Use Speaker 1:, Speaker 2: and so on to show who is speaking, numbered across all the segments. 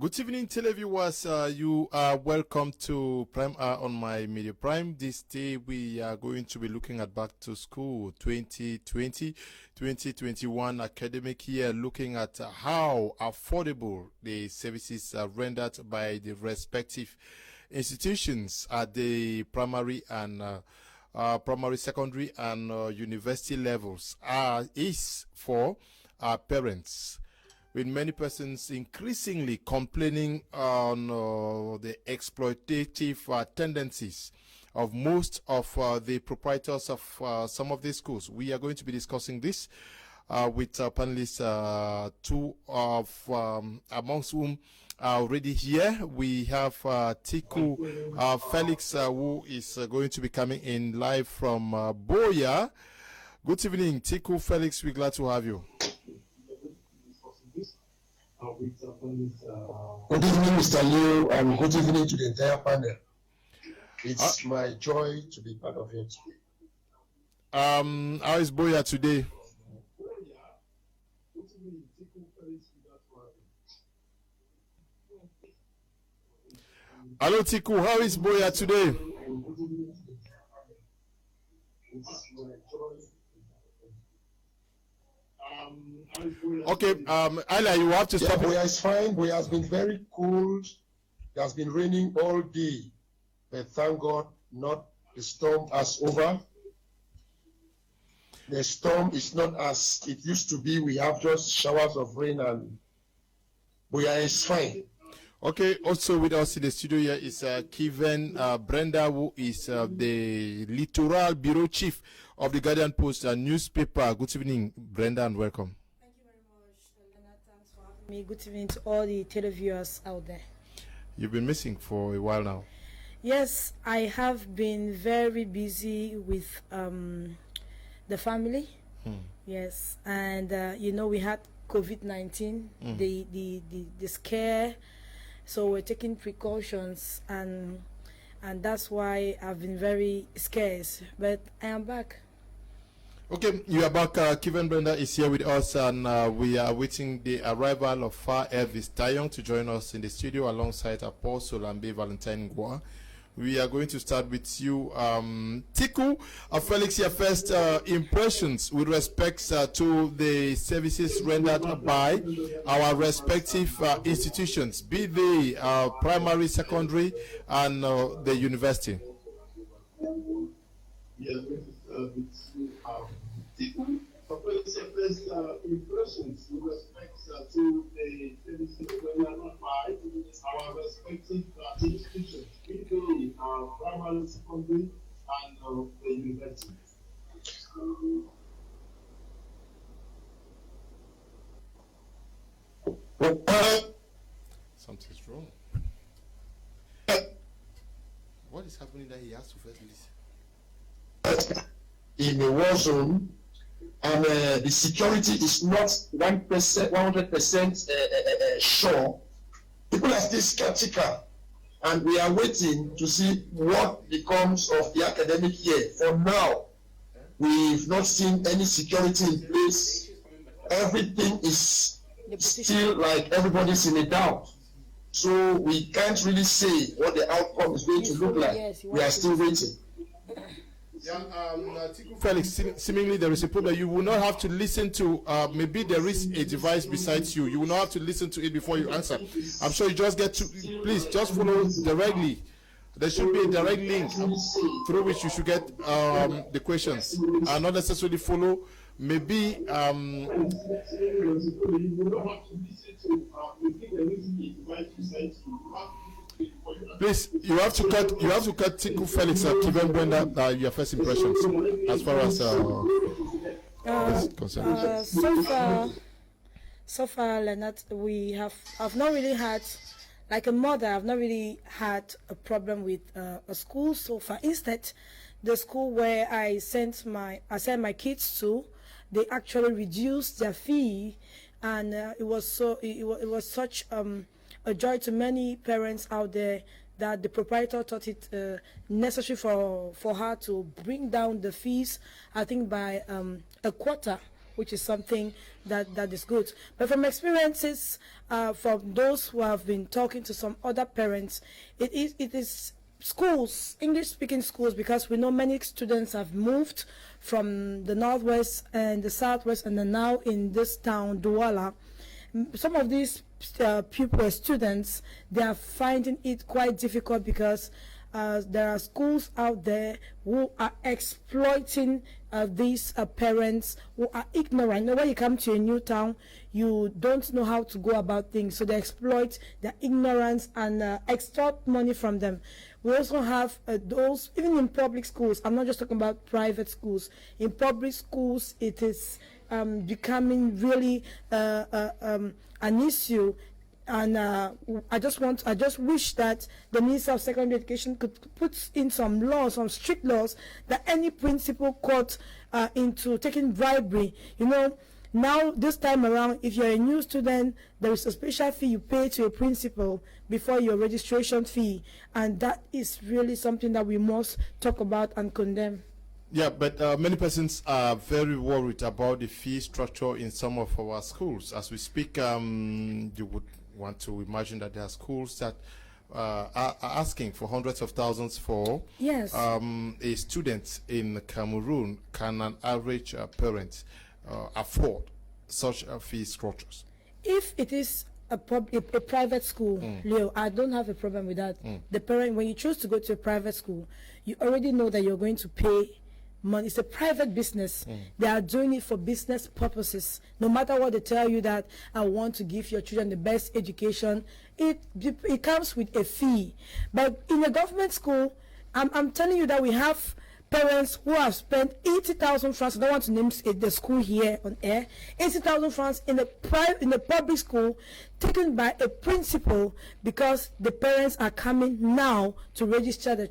Speaker 1: Good evening, televiewers. You are welcome to Prime Hour on My Media Prime. This day we are going to be looking at Back to School 2020-2021 academic year, looking at how affordable the services are rendered by the respective institutions at the primary and primary, secondary, and university levels is for our parents, with many persons increasingly complaining on the exploitative tendencies of most of the proprietors of some of these schools. We are going to be discussing this with panelists, two of amongst whom are already here. We have Tiku Felix, who is going to be coming in live from Boya. Good evening, Tiku Felix. We're glad to have you.
Speaker 2: Good evening, Mr. Liu, and good evening to the entire panel. It's my joy to be part of it.
Speaker 1: How is Boya today? Hello, Tiku. How is Boya today? Okay, Ala, you have to stop.
Speaker 2: Boya is fine. Boya has been very cool. It has been raining all day, but thank God, not the storm has over. The storm is not as it used to be. We have just showers of rain, and Boya is fine.
Speaker 1: Okay, also with us in the studio here is Kevin Brenda, who is the Littoral Bureau Chief of the Guardian Post newspaper. Good evening, Brenda, and welcome.
Speaker 3: Thank you very much, Leonard. Thanks for having me. Good evening to all the televiewers out there.
Speaker 1: You've been missing for a while now.
Speaker 3: Yes, I have been very busy with the family. Yes, and you know, we had COVID-19, the scare. So we're taking precautions, and that's why I've been very scarce. But I am back.
Speaker 1: Okay, you are back. Kevin Brenda is here with us, and we are waiting the arrival of Elvis Tayong to join us in the studio alongside Apostle and Valentine Gua. We are going to start with you, Tiku. Felix, your first impressions with respect to the services rendered by our respective institutions, be they primary, secondary, and the university.
Speaker 4: Yes, Tiku. Felix, your first impressions with respect to the services rendered by our respective institutions, be they primary, secondary, and the university.
Speaker 1: Something's wrong. What is happening that he has to first listen?
Speaker 2: In a war zone, and the security is not 100% sure. People are still skeptical, and we are waiting to see what becomes of the academic year. For now, we've not seen any security in place. Everything is still like everybody's in a doubt. So we can't really say what the outcome is going to look like. We are still waiting.
Speaker 1: Yeah, Felix, seemingly there is a problem. You will not have to listen to, maybe there is a device besides you. You will not have to listen to it before you answer. I'm sure you just get to, please just follow directly. There should be a direct link through which you should get the questions, and not necessarily follow. Maybe please, you have to cut Tiku Felix, Kevin Brenda, your first impressions as far as this is concerned.
Speaker 3: So far, Leonard, I've not really had, like a mother, I've not really had a problem with a school so far. Instead, the school where I sent my kids to, they actually reduced their fee, and it was such a joy to many parents out there that the proprietor thought it necessary for her to bring down the fees, I think by a quarter, which is something that is good. But from experiences from those who have been talking to some other parents, it is schools, English-speaking schools, because we know many students have moved from the northwest and the southwest, and are now in this town, Douala. Some of these students, they are finding it quite difficult because there are schools out there who are exploiting these parents who are ignorant. You know, when you come to a new town, you don't know how to go about things, so they exploit their ignorance and extort money from them. We also have those, even in public schools. I'm not just talking about private schools. In public schools, it is becoming really an issue. And I just wish that the Minister of Secondary Education could put in some laws, some strict laws, that any principal caught into taking bribery, you know, now this time around, if you're a new student, there is a special fee you pay to a principal before your registration fee, and that is really something that we must talk about and condemn.
Speaker 1: Yeah, but many persons are very worried about the fee structure in some of our schools. As we speak, you would want to imagine that there are schools that are asking for hundreds of thousands for
Speaker 3: yes.
Speaker 1: A student in Cameroon. Can an average parent afford such fee structures?
Speaker 3: If it is a private school, Leo, I don't have a problem with that. The parent, when you choose to go to a private school, you already know that you're going to pay money. It's a private business. They are doing it for business purposes. No matter what they tell you, that I want to give your children the best education, it comes with a fee. But in a government school, I'm telling you that we have parents who have spent 80,000 francs. I don't want to name the school here on air. 80,000 francs in the public school, taken by a principal, because the parents are coming now to register the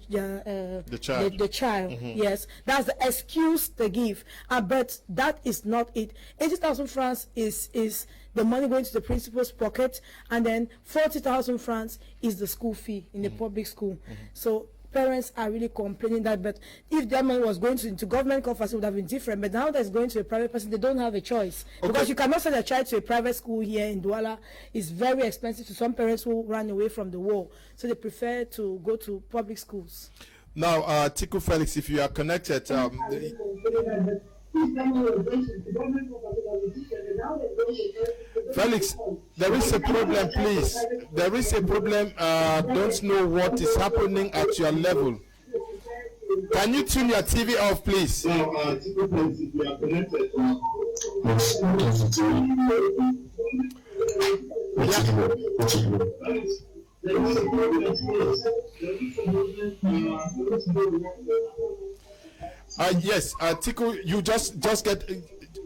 Speaker 3: child. Yes, that's the excuse they give. But that is not it. 80,000 francs is the money going to the principal's pocket, and then 40,000 francs is the school fee in the public school. So parents are really complaining that, but if their money was going into government coffers, it would have been different. But now that's going to a private person, they don't have a choice. Okay. Because you cannot send a child to a private school here in Douala. It's very expensive to some parents who run away from the war. So they prefer to go to public schools.
Speaker 1: Now, Tiku Felix, if you are connected, Felix, there is a problem, please. There is a problem. Don't know what is happening at your level. Can you tune your TV off, please?
Speaker 4: Now, Tiku Felix, if you are connected,
Speaker 1: yes, Tiku, you just get.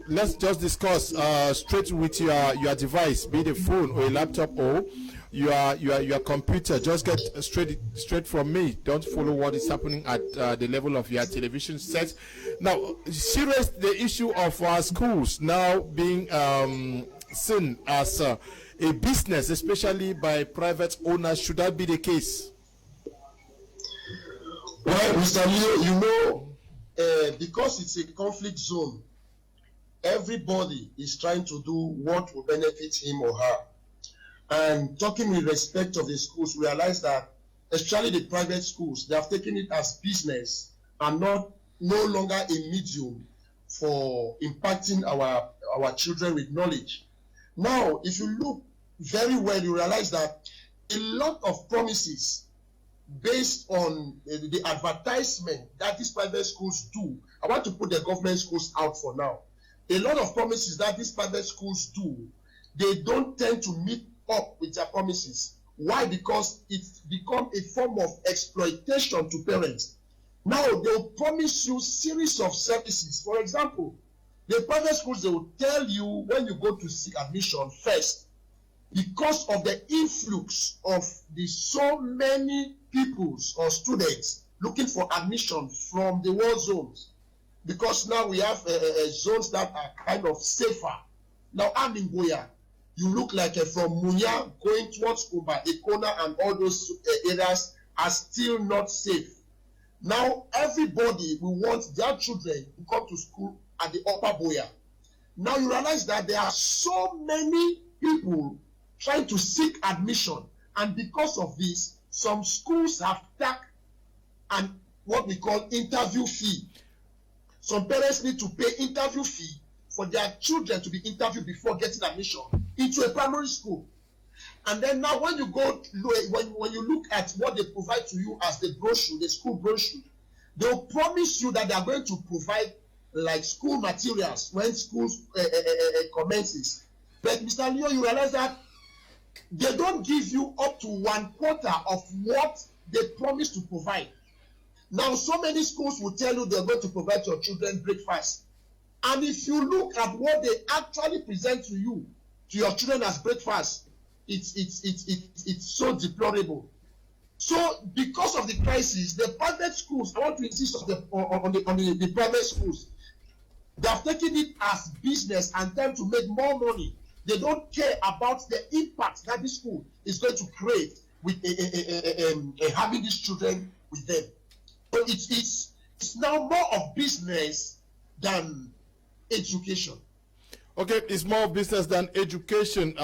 Speaker 1: Let's just discuss straight with your device, be it a phone or a laptop or your computer. Just get straight from me. Don't follow what is happening at the level of your television set. Now, serious the issue of our schools now being seen as a business, especially by private owners. Should that be the case?
Speaker 2: Well, Mr. Leo, you know, because it's a conflict zone, everybody is trying to do what will benefit him or her. And talking with respect of the schools, realize that, especially the private schools, they have taken it as business and no longer a medium for impacting our children with knowledge. Now, if you look very well, you realize that a lot of promises based on the advertisement that these private schools do. I want to put the government schools out for now. A lot of promises that these private schools do, they don't tend to meet up with their promises. Why? Because it's become a form of exploitation to parents. Now they'll promise you series of services. For example, the private schools, they will tell you when you go to seek admission first, because of the influx of the so many peoples or students looking for admission from the war zones, because now we have zones that are kind of safer. Now I'm in Goya. You look like from Munya going towards Kuba, Ekona, and all those areas are still not safe. Now everybody will want their children to come to school at the upper Boya. Now you realize that there are so many people trying to seek admission, and because of this, some schools have tacked and what we call interview fee. Some parents need to pay interview fee for their children to be interviewed before getting admission into a primary school. And then now when you go, when you look at what they provide to you as the brochure, the school brochure, they'll promise you that they are going to provide like school materials when schools commences. But Mr. Leo, you realize that they don't give you up to 1/4 of what they promise to provide. Now, so many schools will tell you they're going to provide your children breakfast. And if you look at what they actually present to you, to your children as breakfast, it's so deplorable. So, because of the crisis, the private schools, I want to insist on the private schools, they have taken it as business and time to make more money. They don't care about the impact that this school is going to create with having these children with them. So it's now more of business than education.
Speaker 1: Okay, it's more business than education.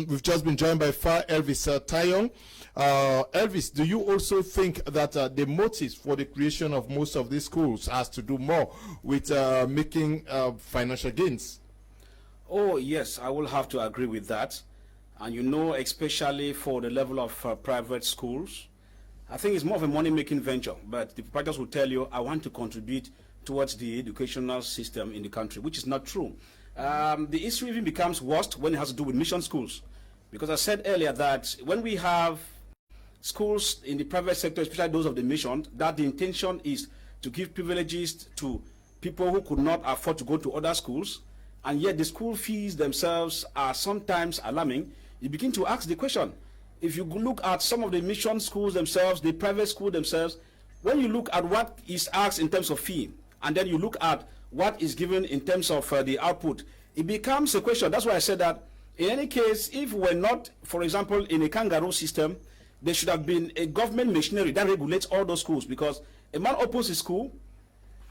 Speaker 1: We've just been joined by Far Elvis Tayon. Elvis, do you also think that the motives for the creation of most of these schools has to do more with making financial gains?
Speaker 5: Oh, yes, I will have to agree with that. And you know, especially for the level of private schools, I think it's more of a money-making venture. But the proprietors will tell you, I want to contribute towards the educational system in the country, which is not true. The issue even becomes worse when it has to do with mission schools. Because I said earlier that when we have schools in the private sector, especially those of the mission, that the intention is to give privileges to people who could not afford to go to other schools, and yet the school fees themselves are sometimes alarming. You begin to ask the question, if you look at some of the mission schools themselves, the private school themselves, when you look at what is asked in terms of fee, and then you look at what is given in terms of the output, it becomes a question. That's why I said that in any case, if we're not, for example, in a kangaroo system, there should have been a government machinery that regulates all those schools, because a man opens his school,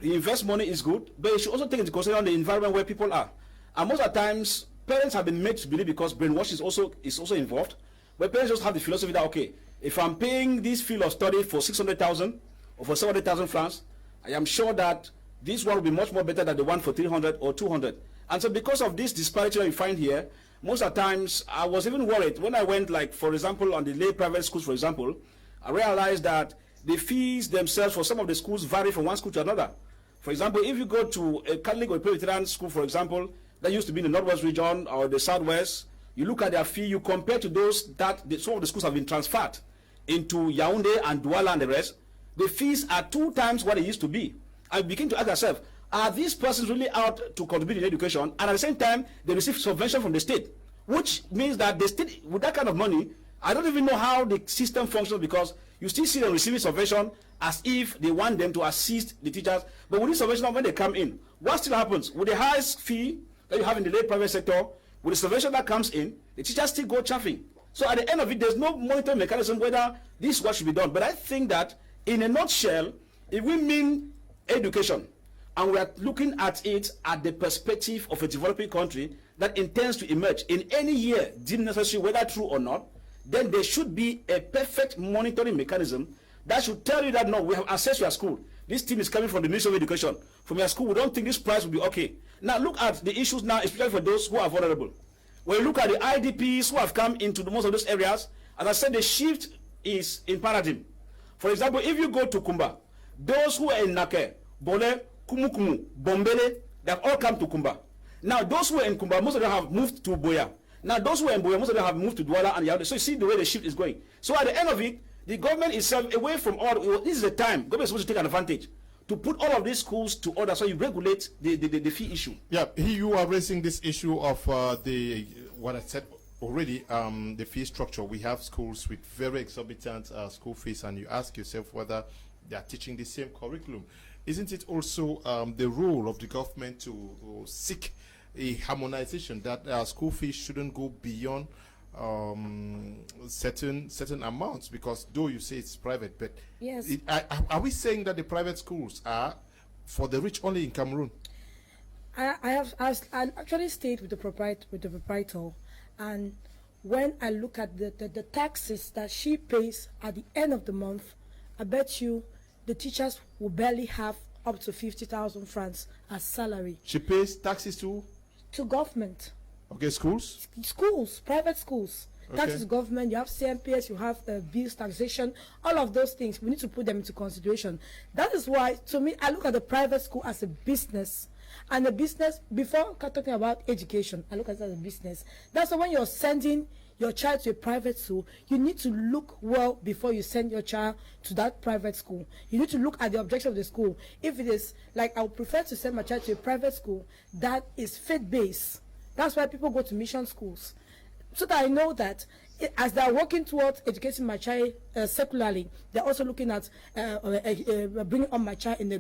Speaker 5: he invests money, is good, but he should also take into consideration the environment where people are. And most of the times, parents have been made to believe, because brainwash is also involved, where parents just have the philosophy that, okay, if I'm paying this field of study for 600,000 or for 700,000 francs, I am sure that this one will be much more better than the one for 300 or 200. And so because of this disparity that we find here, most of the times I was even worried when I went, like, for example, on the lay private schools, for example, I realized that the fees themselves for some of the schools vary from one school to another. For example, if you go to a Catholic or Presbyterian school, for example, that used to be in the Northwest region or the Southwest, you look at their fee, you compare to those that some of the schools have been transferred into Yaoundé and Douala and the rest, the fees are 2 times what it used to be. I begin to ask myself, are these persons really out to contribute in education, and at the same time they receive subvention from the state, which means that the state, with that kind of money, I don't even know how the system functions, because you still see them receiving subvention as if they want them to assist the teachers, but with this subvention, when they come in, what still happens? With the highest fee that you have in the lay private sector, with the subvention that comes in, the teachers still go chaffing. So at the end of it, there's no monitoring mechanism whether this is what should be done. But I think that in a nutshell, if we mean education, and we are looking at it at the perspective of a developing country that intends to emerge in any year, deemed necessary, whether true or not, then there should be a perfect monitoring mechanism that should tell you that, no, we have assessed your school. This team is coming from the Ministry of Education. From your school, we don't think this price will be okay. Now look at the issues now, especially for those who are vulnerable. When you look at the IDPs who have come into most of those areas, as I said, the shift is in paradigm. For example, if you go to Kumba, those who are in Nake, Bole, Kumukumu, Bombele, they have all come to Kumba. Now those who are in Kumba, most of them have moved to Boya. Now those who are in Boya, most of them have moved to Douala and Yaoundé. So you see the way the shift is going. So at the end of it, the government itself, away from all, this is the time, government is supposed to take advantage to put all of these schools to order, so you regulate the fee issue.
Speaker 1: Yeah, you are raising this issue of what I said already, the fee structure. We have schools with very exorbitant school fees, and you ask yourself whether they are teaching the same curriculum. Isn't it also the role of the government to seek a harmonization, that school fees shouldn't go beyond certain amounts? Because though you say it's private, but
Speaker 3: yes,
Speaker 1: are we saying that the private schools are for the rich only in Cameroon?
Speaker 3: I I actually stayed with the proprietor, and when I look at the taxes that she pays at the end of the month, I bet you the teachers will barely have up to 50,000 francs as salary.
Speaker 1: She pays taxes to
Speaker 3: government.
Speaker 1: Okay, schools?
Speaker 3: Schools, private schools.
Speaker 1: Okay.
Speaker 3: Taxes government, you have CMPS, you have bills, taxation, all of those things. We need to put them into consideration. That is why, to me, I look at the private school as a business. And the business, before talking about education, I look at it as a business. That's why when you're sending your child to a private school, you need to look well before you send your child to that private school. You need to look at the objective of the school. If it is, like, I would prefer to send my child to a private school that is faith-based. That's why people go to mission schools. So that I know that as they're working towards educating my child secularly, they're also looking at bringing up my child in a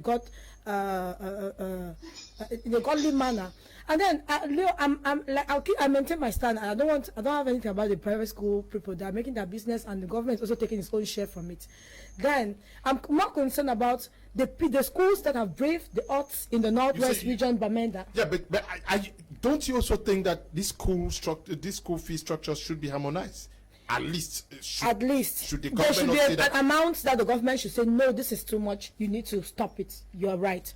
Speaker 3: godly manner. And then Leo, I maintain my stand. I don't have anything about the private school people. They're making their business, and the government is also taking its own share from it. Then I'm more concerned about the schools that have braved the odds in the northwest region, Bamenda.
Speaker 1: Yeah, but I don't you also think that this school fee structure should be harmonized? At least should the
Speaker 3: there should
Speaker 1: government
Speaker 3: be
Speaker 1: say
Speaker 3: an
Speaker 1: that?
Speaker 3: amount that the government should say, no, this is too much, you need to stop it. You are right.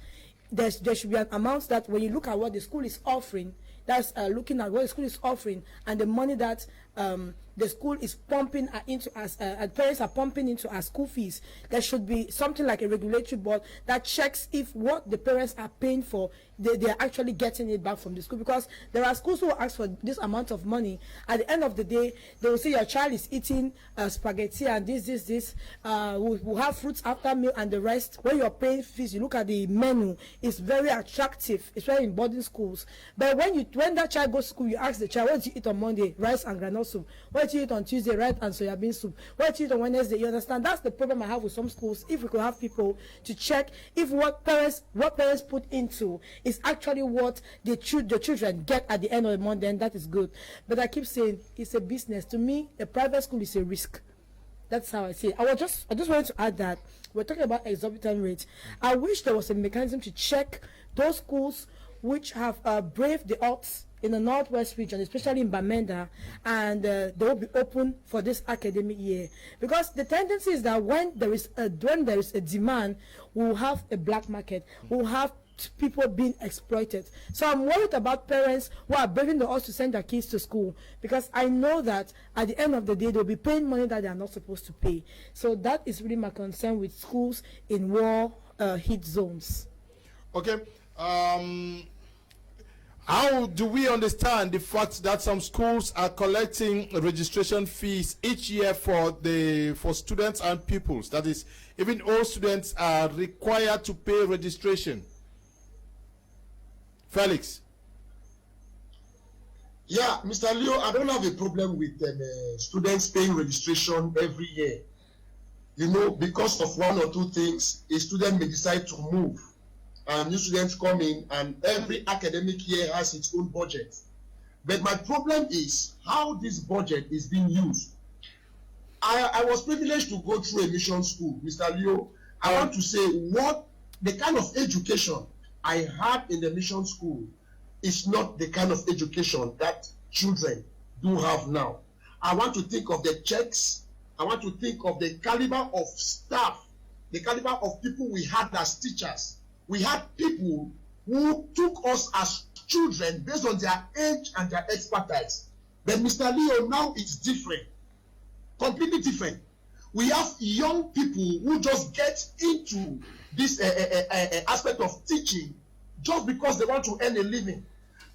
Speaker 3: There should be an amount that when you look at what the school is offering, that's looking at what the school is offering and the money that the school is pumping into as parents are pumping into as school fees. There should be something like a regulatory board that checks if what the parents are paying for, they are actually getting it back from the school. Because there are schools who ask for this amount of money. At the end of the day, they will say your child is eating spaghetti and this. We'll have fruits after meal and the rest. When you're paying fees, you look at the menu. It's very attractive, especially in boarding schools. But when that child goes to school, you ask the child, what did you eat on Monday? Rice and granola soup. What did you eat on Tuesday? Rice and soybean soup. What did you eat on Wednesday? You understand? That's the problem I have with some schools. If we could have people to check if what parents put into is actually what the children get at the end of the month, then that is good. But I keep saying it's a business. To me, a private school is a risk. That's how I see it. I just wanted to add that we're talking about exorbitant rates. I wish there was a mechanism to check those schools which have braved the odds in the northwest region, especially in Bamenda, and they will be open for this academic year. Because the tendency is that when there is a demand, we'll have a black market. We'll have people being exploited. So I'm worried about parents who are braving the odds to send their kids to school, because I know that at the end of the day they'll be paying money that they are not supposed to pay. So that is really my concern with schools in war hit zones.
Speaker 1: Okay. How do we understand the fact that some schools are collecting registration fees each year for students and pupils? That is, even all students are required to pay registration. Felix.
Speaker 2: Yeah, Mr. Leo, I don't have a problem with students paying registration every year. You know, because of one or two things, a student may decide to move. And new students come in, and every academic year has its own budget. But my problem is how this budget is being used. I was privileged to go through a mission school, Mr. Leo. I want to say what the kind of education I had in the mission school is not the kind of education that children do have now. I want to think of the checks. I want to think of the caliber of staff, the caliber of people we had as teachers. We had people who took us as children based on their age and their expertise. But Mr. Leo, now it's different, completely different. We have young people who just get into this aspect of teaching just because they want to earn a living.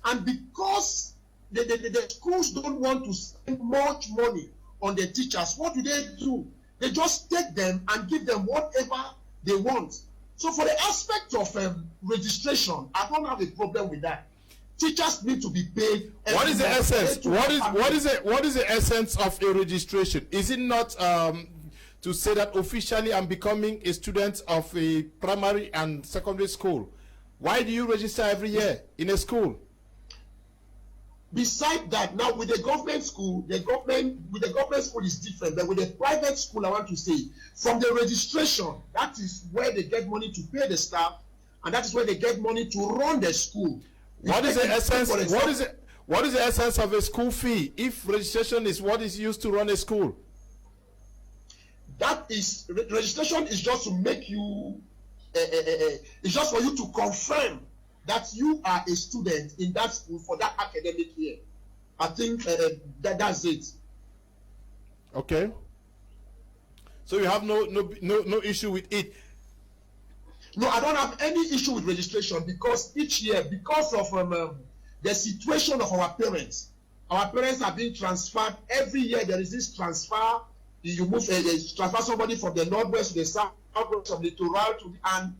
Speaker 2: And because the schools don't want to spend much money on the teachers, what do? They just take them and give them whatever they want. So for the aspect of registration, I don't have a problem with that. Teachers need to be paid.
Speaker 1: What is the essence? What is the essence of a registration? Is it not to say that officially I'm becoming a student of a primary and secondary school? Why do you register every year in a school?
Speaker 2: Beside that, now with the government school, the government school is different. But with the private school, I want to say, from the registration, that is where they get money to pay the staff, and that is where they get money to run the school.
Speaker 1: What is the essence? What is the essence of a school fee if registration is what is used to run a school?
Speaker 2: That is, registration is just to make you, it's just for you to confirm that you are a student in that school for that academic year. I think that's it.
Speaker 1: Okay. So you have no issue with it?
Speaker 2: No, I don't have any issue with registration because each year, because of the situation of our parents are being transferred. Every year there is this transfer. You move, transfer somebody from the northwest to the southwest, from the littoral to and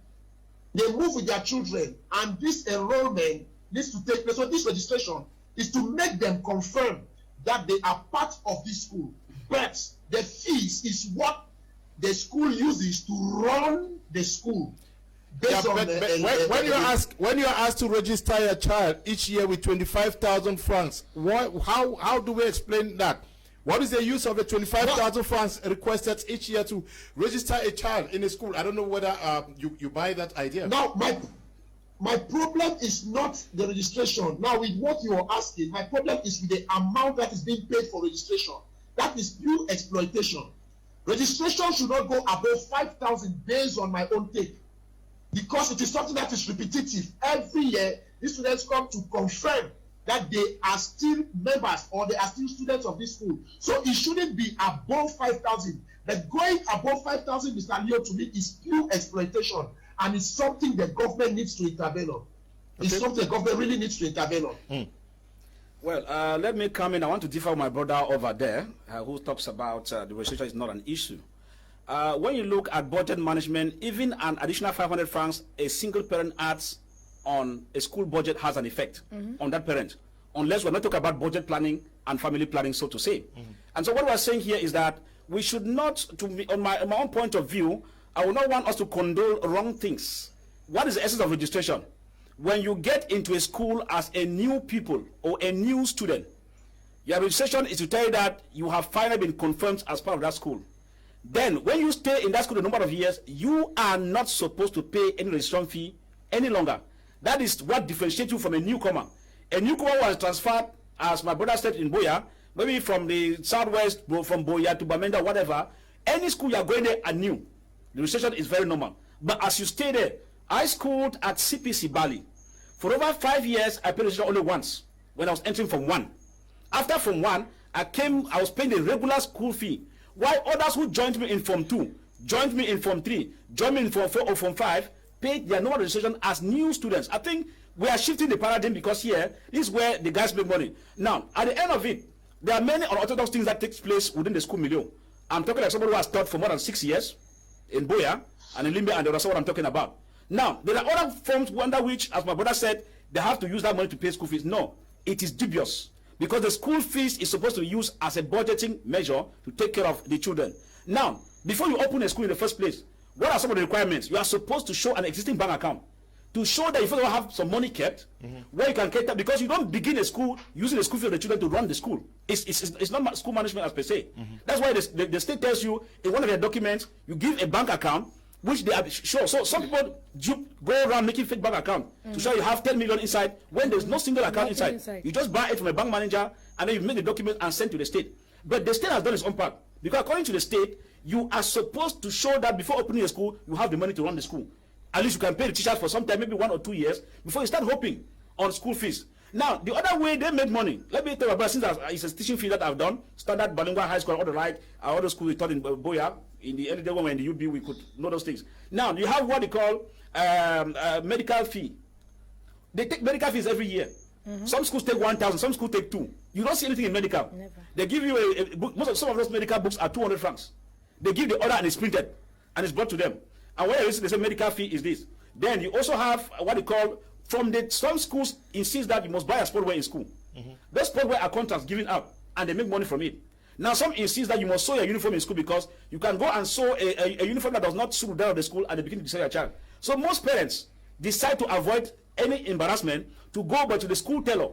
Speaker 2: they move with their children, and this enrollment needs to take place. So this registration is to make them confirm that they are part of this school. But the fees is what the school uses to run the school.
Speaker 1: Yeah, when you are asked to register your child each year with 25,000 francs, how do we explain that? What is the use of the 25,000 francs requested each year to register a child in a school? I don't know whether you buy that idea.
Speaker 2: Now, my problem is not the registration. Now, with what you are asking, my problem is with the amount that is being paid for registration. That is pure exploitation. Registration should not go above 5,000 based on my own take, because it is something that is repetitive. Every year, these students come to confirm that they are still members or they are still students of this school. So it shouldn't be above 5,000. But going above 5,000, Mr. Leo, to me is pure exploitation, and it's something the government needs to intervene on. It's something the government really needs to intervene on.
Speaker 5: Well, let me come in. I want to differ with my brother over there who talks about the registration is not an issue. When you look at budget management, even an additional 500 francs a single parent adds on a school budget has an effect on that parent, unless we're not talking about budget planning and family planning, so to say. And so what we're saying here is that we should not, on my own point of view, I would not want us to condone wrong things. What is the essence of registration? When you get into a school as a new pupil or a new student, your registration is to tell you that you have finally been confirmed as part of that school. Then, when you stay in that school a number of years, you are not supposed to pay any registration fee any longer. That is what differentiates you from a newcomer. A newcomer was transferred, as my brother said, in Boya, maybe from the southwest, from Boya to Bamenda, whatever. Any school you are going there anew, the registration is very normal. But as you stay there, I schooled at CPC Bali. For over 5 years, I paid registration only once, when I was entering Form 1. After Form 1, I was paying the regular school fee, while others who joined me in Form 2, joined me in Form 3, joined me in Form 4 or Form 5, paid their normal registration as new students. I think we are shifting the paradigm, because here, this is where the guys make money. Now, at the end of it, there are many unorthodox things that takes place within the school milieu. I'm talking like somebody who has taught for more than 6 years in Boya and in Limbe, and that's what I'm talking about. Now, there are other forms under which, as my brother said, they have to use that money to pay school fees. No, it is dubious, because the school fees is supposed to be used as a budgeting measure to take care of the children. Now, before you open a school in the first place, what are some of the requirements? You are supposed to show an existing bank account to show that you first of all have some money kept where you can cater, because you don't begin a school using the school fee of the children to run the school. It's not school management as per se. That's why the state tells you in one of their documents, you give a bank account which they are sure. So some people go around making fake bank account to show you have 10 million inside when there's no single account inside. You just buy it from a bank manager and then you make the document and send to the state. But the state has done its own part, because according to the state, you are supposed to show that before opening a school, you have the money to run the school. At least you can pay the teachers for some time, maybe 1 or 2 years, before you start hoping on school fees. Now, the other way they make money, let me tell you about, since it's a teaching fee that I've done, standard bilingual high school, all the right, all the school we taught in Boya, in the early day when we were in the UB, we could know those things. Now, you have what they call medical fee. They take medical fees every year. Some schools take 1,000, some schools take 2. You don't see anything in medical. Never. They give you a book. Some of those medical books are 200 francs. They give the order and it's printed and it's brought to them. And when you see, they say medical fee is this. Then you also have what they call, some schools insist that you must buy a sportwear in school. Those sportwear are contracts given out and they make money from it. Now some insist that you must sew your uniform in school, because you can go and sew a uniform that does not suit that of the school and they begin to sell your child. So most parents decide to avoid any embarrassment to go but to the school tailor.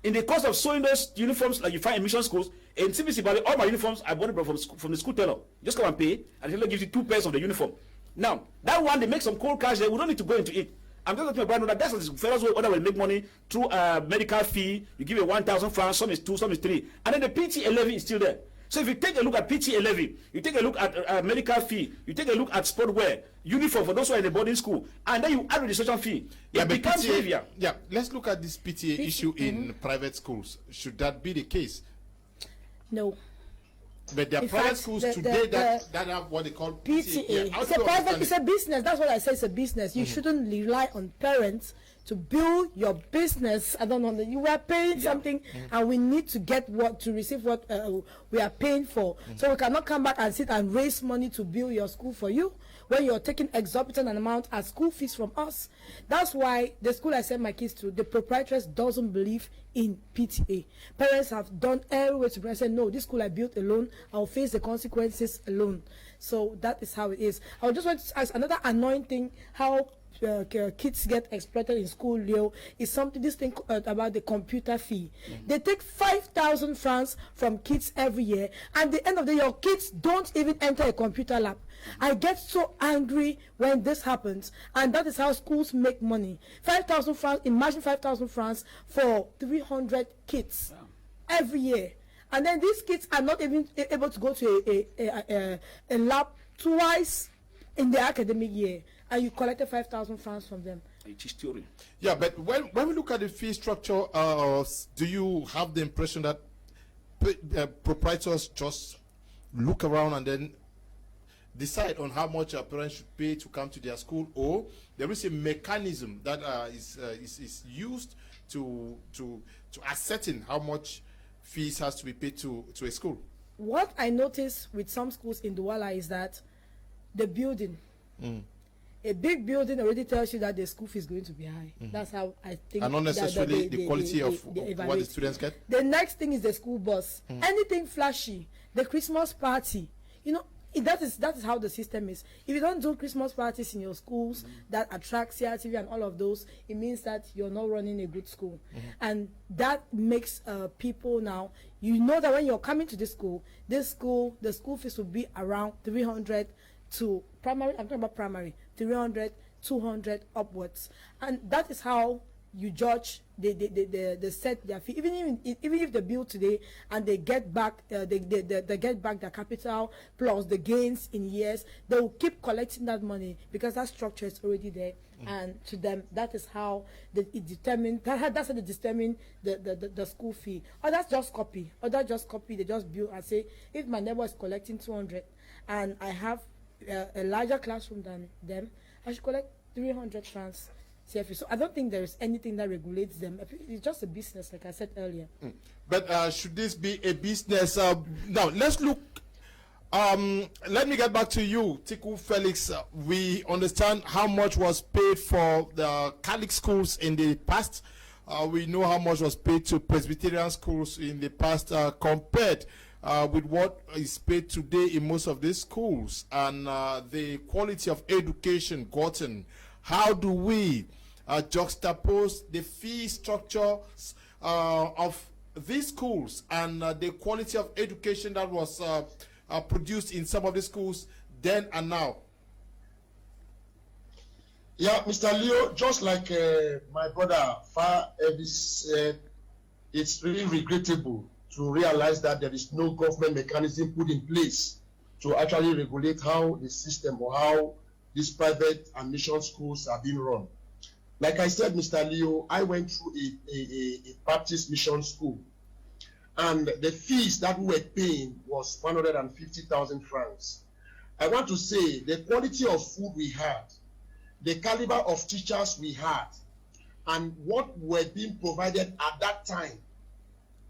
Speaker 5: In the course of sewing those uniforms like you find in mission schools, in CBC Valley, all my uniforms I bought it from the school tailor. Just come and pay, and the tailor gives you 2 pairs of the uniform. Now, that one, they make some cold cash there, we don't need to go into it. I'm just letting my brother know that that's the fellows who will make money through medical fee. You give a 1,000 francs, some is 2, some is 3, and then the PTA levy is still there. So if you take a look at PTA levy, you take a look at medical fee, you take a look at sport wear, uniform for those who are in the boarding school, and then you add registration fee. It becomes heavier.
Speaker 1: Yeah, let's look at this PTA issue in private schools. Should that be the case?
Speaker 3: No.
Speaker 1: But there are private schools today that have what they call PTA.
Speaker 3: Yeah, it's a private, it's a business. That's what I say, it's a business. You shouldn't rely on parents to build your business. I don't know, you are paying something and we need to get what, to receive what we are paying for. So we cannot come back and sit and raise money to build your school for you when you're taking exorbitant amount as school fees from us. That's why the school I send my kids to, the proprietress doesn't believe in PTA. Parents have done every way to say, no, this school I built alone, I'll face the consequences alone. So that is how it is. I would just want to ask another annoying thing, how kids get exploited in school, Leo, is something, this thing about the computer fee. They take 5,000 francs from kids every year, and at the end of the year, your kids don't even enter a computer lab. I get so angry when this happens, and that is how schools make money. 5,000 francs, imagine 5,000 francs for 300 kids every year. And then these kids are not even able to go to a lab twice in the academic year, and you collected 5,000 francs from them.
Speaker 5: It is theory.
Speaker 1: Yeah, but when we look at the fee structure, do you have the impression that proprietors just look around and then decide on how much our parents should pay to come to their school, or there is a mechanism that is used to ascertain how much fees has to be paid to a school?
Speaker 3: What I notice with some schools in Douala is that the building, a big building already tells you that the school fee is going to be high. That's how I think.
Speaker 1: And not necessarily the quality of what the students get.
Speaker 3: The next thing is the school bus. Anything flashy, the Christmas party, you know, that is how the system is. If you don't do Christmas parties in your schools that attract CRTV and all of those, it means that you're not running a good school. And that makes people now, you know that when you're coming to the school, the school fees will be around 300 to primary, I'm talking about primary, 300, 200 upwards. And that is how you judge they set their fee. Even if they build today and they get back they get back their capital plus the gains in years, they will keep collecting that money because that structure is already there. And to them, that is how that's how they determine the school fee. Others just copy. They just build and say, if my neighbor is collecting 200 and I have a larger classroom than them, I should collect 300 francs CFE. So I don't think there is anything that regulates them. It's just a business, like I said earlier.
Speaker 1: But should this be a business? Now let's look. Let me get back to you, Tiku Felix. We understand how much was paid for the Catholic schools in the past. We know how much was paid to Presbyterian schools in the past compared with what is paid today in most of these schools, and the quality of education gotten. How do we juxtapose the fee structures of these schools and the quality of education that was produced in some of the schools then and now?
Speaker 2: Yeah, Mr. Leo, just like my brother Far said, it's really regrettable to realize that there is no government mechanism put in place to actually regulate how the system or how these private and mission schools are being run. Like I said, Mr. Leo, I went through a Baptist mission school, and the fees that we were paying was 150,000 francs. I want to say the quality of food we had, the caliber of teachers we had, and what were being provided at that time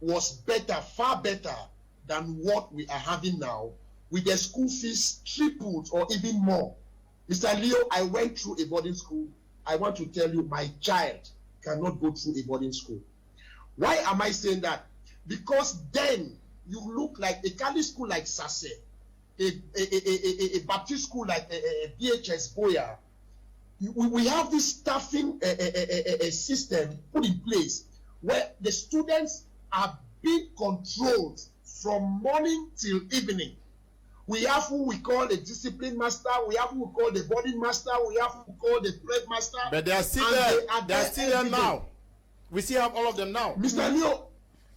Speaker 2: was better, far better than what we are having now, with the school fees tripled or even more. Mr. Leo, I went through a boarding school. I want to tell you, my child cannot go through a boarding school. Why am I saying that? Because then you look like a Catholic school like Sase, a Baptist school like a BHS Boya. We have this staffing system put in place where the students are being controlled from morning till evening. We have who we call a discipline master. We have who we call the boarding master. We have who we call the bread master.
Speaker 1: But they are still there. They are still there now. We still have all of them now.
Speaker 2: Mr. Leo,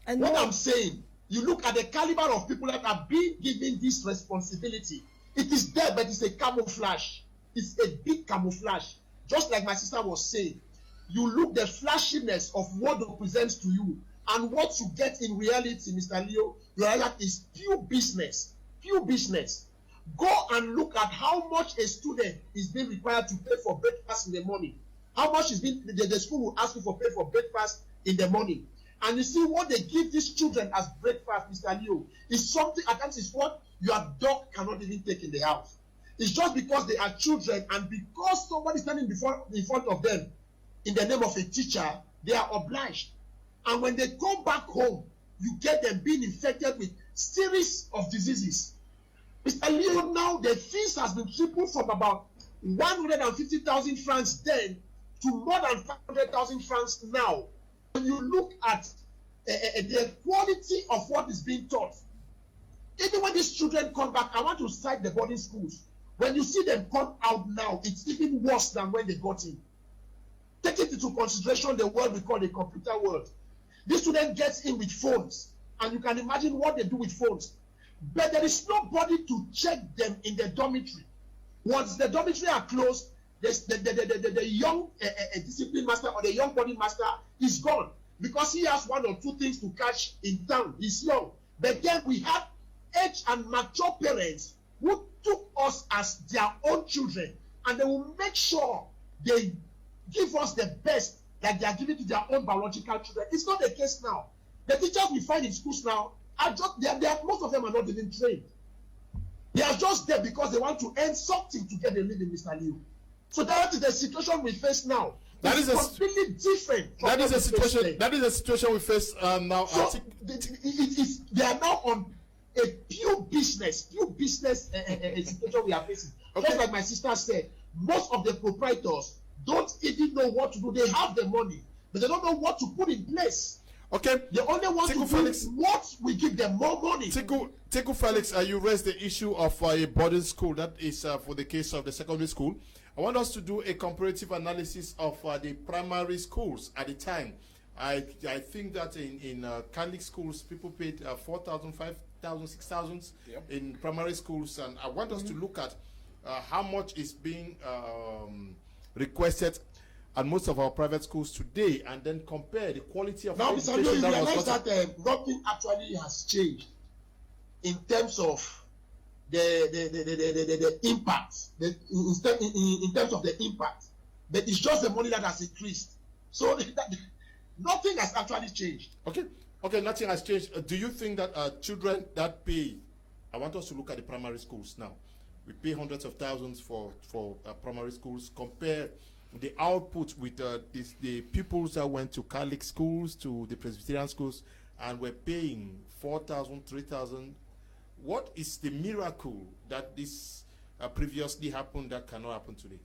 Speaker 2: what I'm saying, you look at the caliber of people that are being given this responsibility. It is there, but it's a camouflage. It's a big camouflage. Just like my sister was saying, you look the flashiness of what they present to you and what you get in reality, Mr. Leo, reality is pure business. Pure business. Go and look at how much a student is being required to pay for breakfast in the morning. How much is being the school will ask you for pay for breakfast in the morning. And you see what they give these children as breakfast, Mr. Leo, is something at times is what your dog cannot even take in the house. It's just because they are children and because somebody is standing in front of them in the name of a teacher, they are obliged. And when they go back home, you get them being infected with series of diseases. Mr. Leo, now the fees has been tripled from about 150,000 francs then to more than 500,000 francs now. When you look at the quality of what is being taught, even when these children come back, I want to cite the boarding schools. When you see them come out now, it's even worse than when they got in. Take it into consideration the world we call the computer world. This student gets in with phones, and you can imagine what they do with phones. But there is nobody to check them in the dormitory. Once the dormitory are closed, the young discipline master or the young body master is gone because he has one or two things to catch in town. He's young. But then we have aged and mature parents who took us as their own children, and they will make sure they give us the best that they are giving to their own biological children. It's not the case now. The teachers we find in schools now are just most of them are not even trained. They are just there because they want to earn something to get a living, Mr. Leo. So that is the situation we face now. That is completely different.
Speaker 1: That is a situation. That is the situation we face now.
Speaker 2: So they are now on a pure business situation we are facing. Okay. Just like my sister said, most of the proprietors don't even know what to do. They have the money, but they don't know what to put in place.
Speaker 1: Okay.
Speaker 2: They only want to do what we give them more money.
Speaker 1: Teku Felix, you raised the issue of a boarding school. That is for the case of the secondary school. I want us to do a comparative analysis of the primary schools at the time. I think that in Catholic schools, people paid 4,000, 5,000, 6,000 in primary schools. And I want us to look at how much is being requested at most of our private schools today, and then compare the quality of education.
Speaker 2: Now, Mr. Leo, you realize that nothing actually has changed in terms of the impact, in terms of the impact, but it's just the money that has increased. So nothing has actually changed.
Speaker 1: Okay, nothing has changed. Do you think that children that pay, I want us to look at the primary schools now. We pay hundreds of thousands for primary schools. Compare the output with the pupils that went to Catholic schools, to the Presbyterian schools, and were paying 4,000, 3,000. What is the miracle that this previously happened that cannot happen today?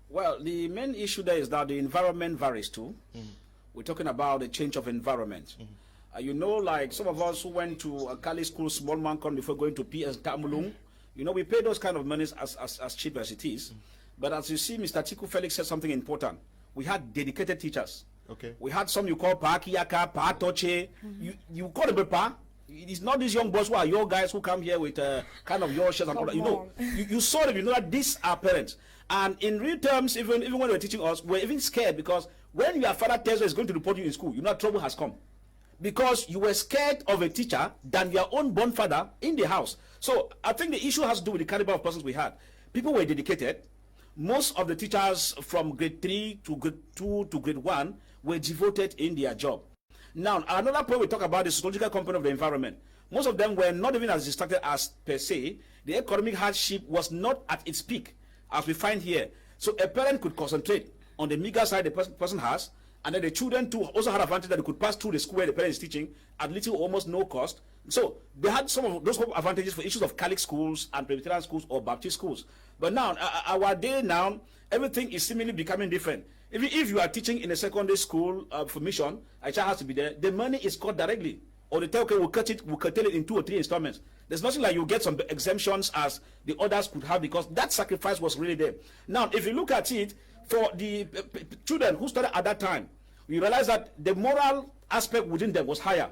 Speaker 5: Well, the main issue there is that the environment varies too. We're talking about the change of environment. You know, like some of us who went to a Catholic school, small man come before going to PS Cameroun, you know, we pay those kind of monies as cheap as it is. But as you see, Mr. Tiku Felix said something important. We had dedicated teachers.
Speaker 1: Okay. We
Speaker 5: had some you call Pa Kiyaka, Pa Toche. You call them Pa. It's not these young boys who are your guys who come here with kind of your shirts and all that. You know, you saw them. You know that these are parents. And in real terms, even when they were teaching us, we're even scared because when your father tells you he's going to report you in school, you know trouble has come. Because you were scared of a teacher than your own born father in the house. So I think the issue has to do with the caliber of persons we had. People were dedicated. Most of the teachers from grade 3 to grade 2 to grade 1 were devoted in their job. Now, another point we talk about is the sociological component of the environment. Most of them were not even as distracted as per se. The economic hardship was not at its peak, as we find here. So a parent could concentrate on the meager side the person has, and then the children too also had advantage that they could pass through the school where the parent is teaching at little or almost no cost. So they had some of those advantages for issues of Catholic schools and Presbyterian schools or Baptist schools. But now, our day now, everything is seemingly becoming different. Even if you are teaching in a secondary school for mission, a child has to be there, the money is cut directly or they tell, okay, we'll curtail it in 2 or 3 installments. There's nothing like you get some exemptions as the others could have, because that sacrifice was really there. Now, if you look at it, for the children who started at that time, we realize that the moral aspect within them was higher.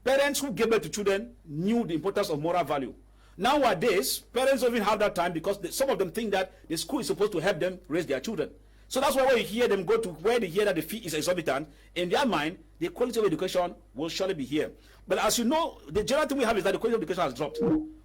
Speaker 5: Parents who gave birth to children knew the importance of moral value. Nowadays, parents don't even have that time, because some of them think that the school is supposed to help them raise their children. So that's why when you hear them go to where they hear that the fee is exorbitant, in their mind, the quality of education will surely be here. But as you know, the general thing we have is that the quality of education has dropped,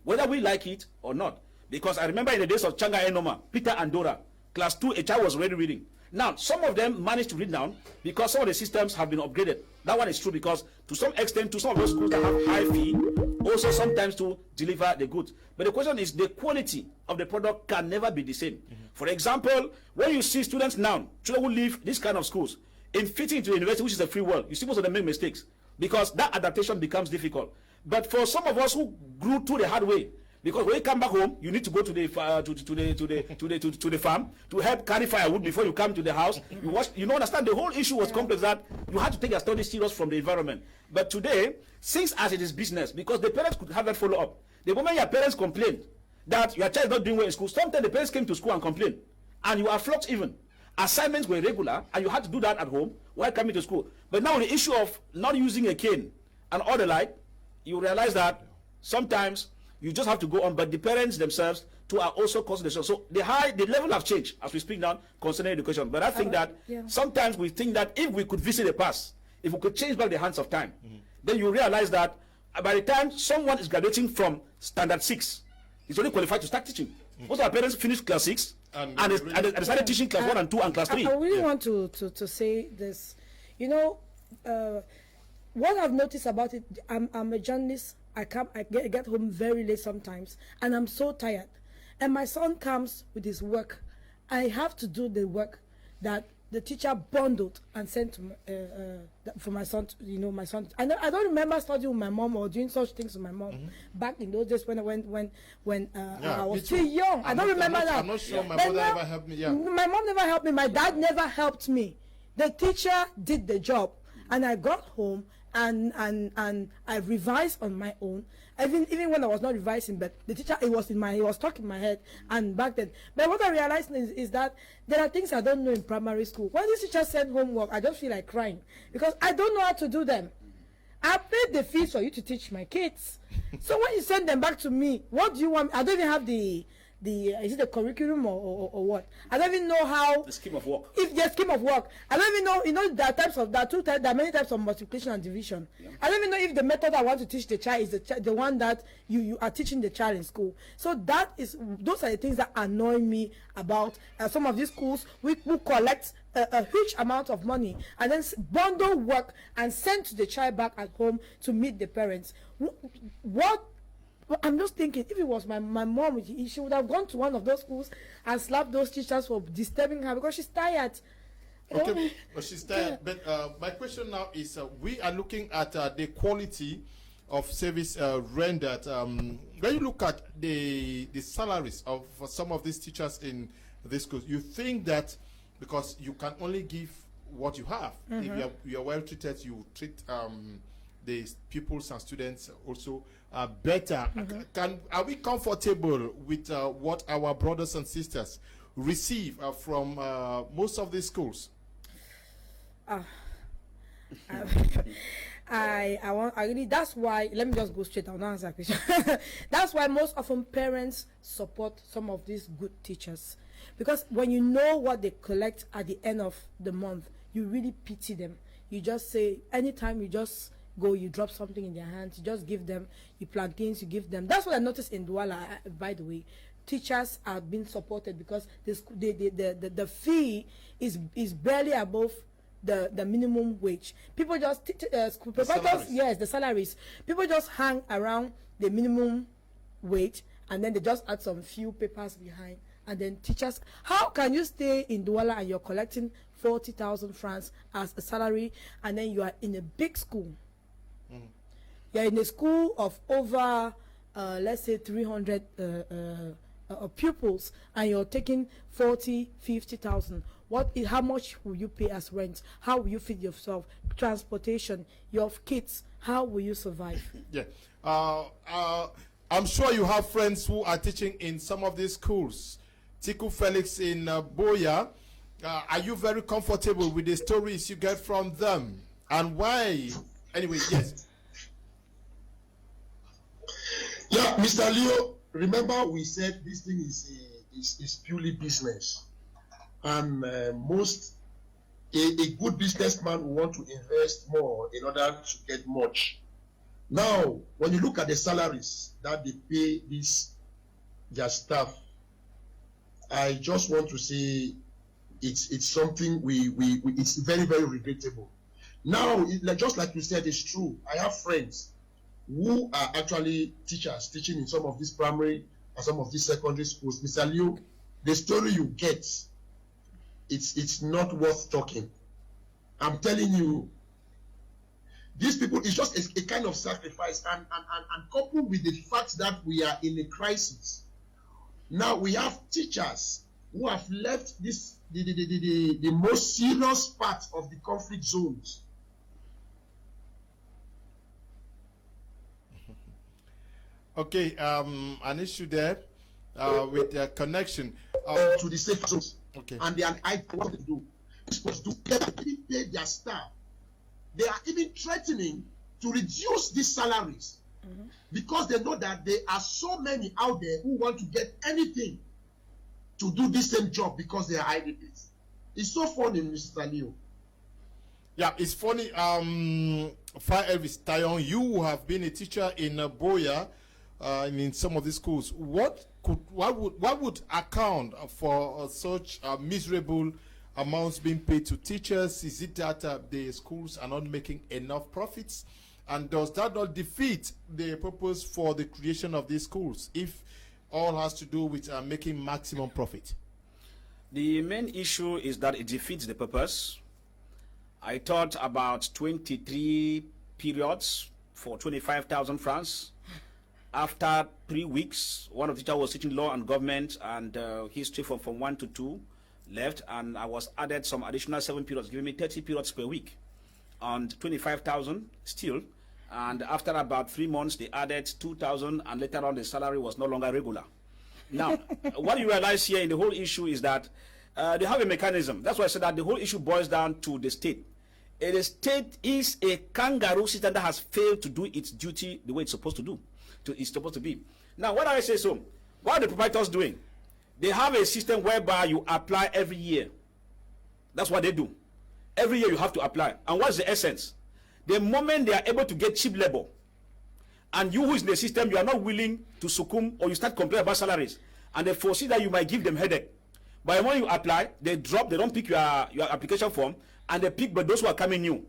Speaker 5: whether we like it or not. Because I remember in the days of Changa Enoma, Peter and Dora, class 2, a child was already reading. Now, some of them managed to read now because some of the systems have been upgraded. That one is true, because to some extent, to some of those schools that have high fee, also sometimes to deliver the goods. But the question is, the quality of the product can never be the same. For example, when you see students now, children who leave this kind of schools, in fitting into the university, which is a free world, you see most of them make mistakes, because that adaptation becomes difficult. But for some of us who grew through the hard way, because when you come back home, you need to go to the farm to help carry firewood before you come to the house. You know, understand, the whole issue was complex, that you had to take your studies serious from the environment. But today, since as it is business, because the parents could have that follow up. The moment your parents complain that your child is not doing well in school, sometimes the parents came to school and complained, and you are flocked even. Assignments were regular, and you had to do that at home while coming to school. But now the issue of not using a cane and all the like, you realize that sometimes you just have to go on, but the parents themselves too are also considered. So the level of change as we speak now concerning education. But I think that sometimes we think that if we could visit the past, if we could change back the hands of time, then you realize that by the time someone is graduating from standard 6, he's only qualified to start teaching. Most of our parents finished class 6 and they started teaching class 1 and 2 and class 3.
Speaker 3: I really want to say this. You know, what I've noticed about it, I'm a journalist. I get home very late sometimes, and I'm so tired. And my son comes with his work. I have to do the work that the teacher bundled and sent to for my son. My son. I don't remember studying with my mom or doing such things with my mom back in those days when I was still young. I don't remember that.
Speaker 1: I'm not sure my mother ever helped me. Yeah.
Speaker 3: My mom never helped me. My dad never helped me. The teacher did the job, and I got home. And I revised on my own, even when I was not revising, but the teacher, it was stuck in my head. And back then, but what I realized is that there are things I don't know in primary school. When this teacher sent homework, I just feel like crying, because I don't know how to do them. I paid the fees for you to teach my kids, so when you send them back to me, what do you want? I don't even have the is it the curriculum or what? I don't even know how
Speaker 5: the scheme of work.
Speaker 3: If the scheme of work, I don't even know. There are types of there are many types of multiplication and division. Yeah. I don't even know if the method I want to teach the child is the one that you are teaching the child in school. So those are the things that annoy me about some of these schools who collect a huge amount of money and then bundle work and send to the child back at home to meet the parents. What? I'm just thinking, if it was my mom, she would have gone to one of those schools and slapped those teachers for disturbing her, because she's tired.
Speaker 1: Okay, but she's tired. Yeah. But my question now is, we are looking at the quality of service rendered. When you look at the salaries of some of these teachers in this schools, you think that because you can only give what you have, if you are well treated, you treat the pupils and students also better. Are we comfortable with what our brothers and sisters receive from most of these schools?
Speaker 3: That's why, let me just go straight. I will not answer that question. That's why most often parents support some of these good teachers, because when you know what they collect at the end of the month, you really pity them. You just say, anytime you just go, you drop something in their hands, you just give them, you plantains, you give them. That's what I noticed in Douala, by the way. Teachers are being supported because the fee is barely above the minimum wage. People just the salaries. People just hang around the minimum wage, and then they just add some few papers behind. And then teachers, how can you stay in Douala and you're collecting 40,000 francs as a salary, and then you are in a big school? You're in a school of over, let's say 300 pupils, and you're taking 40, 50,000. how much will you pay as rent? How will you feed yourself? Transportation, your kids, how will you survive?
Speaker 1: Yeah. I'm sure you have friends who are teaching in some of these schools. Tiku Felix in Boya, are you very comfortable with the stories you get from them? And why? Anyway, yes.
Speaker 2: Yeah, Mr. Leo, remember we said this thing is purely business. And a good businessman will want to invest more in order to get much. Now, when you look at the salaries that they pay their staff, I just want to say it's something it's very, very regrettable. Now, just like you said, it's true. I have friends who are actually teachers teaching in some of these primary and some of these secondary schools. Mr. Leo, the story you get, it's not worth talking. I'm telling you, these people, it's just a kind of sacrifice, and coupled with the fact that we are in a crisis. Now we have teachers who have left the most serious part of the conflict zones.
Speaker 1: Okay, an issue there with the connection
Speaker 2: to the safe zones.
Speaker 1: Okay.
Speaker 2: And they are what to do. They pay their staff. They are even threatening to reduce these salaries because they know that there are so many out there who want to get anything to do this same job because they are IDPs. It's so funny, Mr. Leo.
Speaker 1: Yeah, it's funny. Fire Elvis Tayon, you have been a teacher in Boya, in some of the schools. What would account for such miserable amounts being paid to teachers? Is it that the schools are not making enough profits? And does that not defeat the purpose for the creation of these schools if all has to do with making maximum profit?
Speaker 5: The main issue is that it defeats the purpose. I taught about 23 periods for 25,000 francs. After 3 weeks, one of the teachers was teaching law and government and history from 1 to 2 left, and I was added some additional 7 periods, giving me 30 periods per week and 25,000 still. And after about 3 months, they added 2,000, and later on the salary was no longer regular. Now, what you realize here in the whole issue is that they have a mechanism. That's why I said that the whole issue boils down to the state. The state is a kangaroo system that has failed to do its duty the way it's supposed to do. It's supposed to be. Now, what do I say so? What are the proprietors doing? They have a system whereby you apply every year. That's what they do. Every year you have to apply. And what's the essence? The moment they are able to get cheap labor, and you who is in the system, you are not willing to succumb, or you start complaining about salaries, and they foresee that you might give them headache. But when you apply, they don't pick your application form, and they pick but those who are coming new.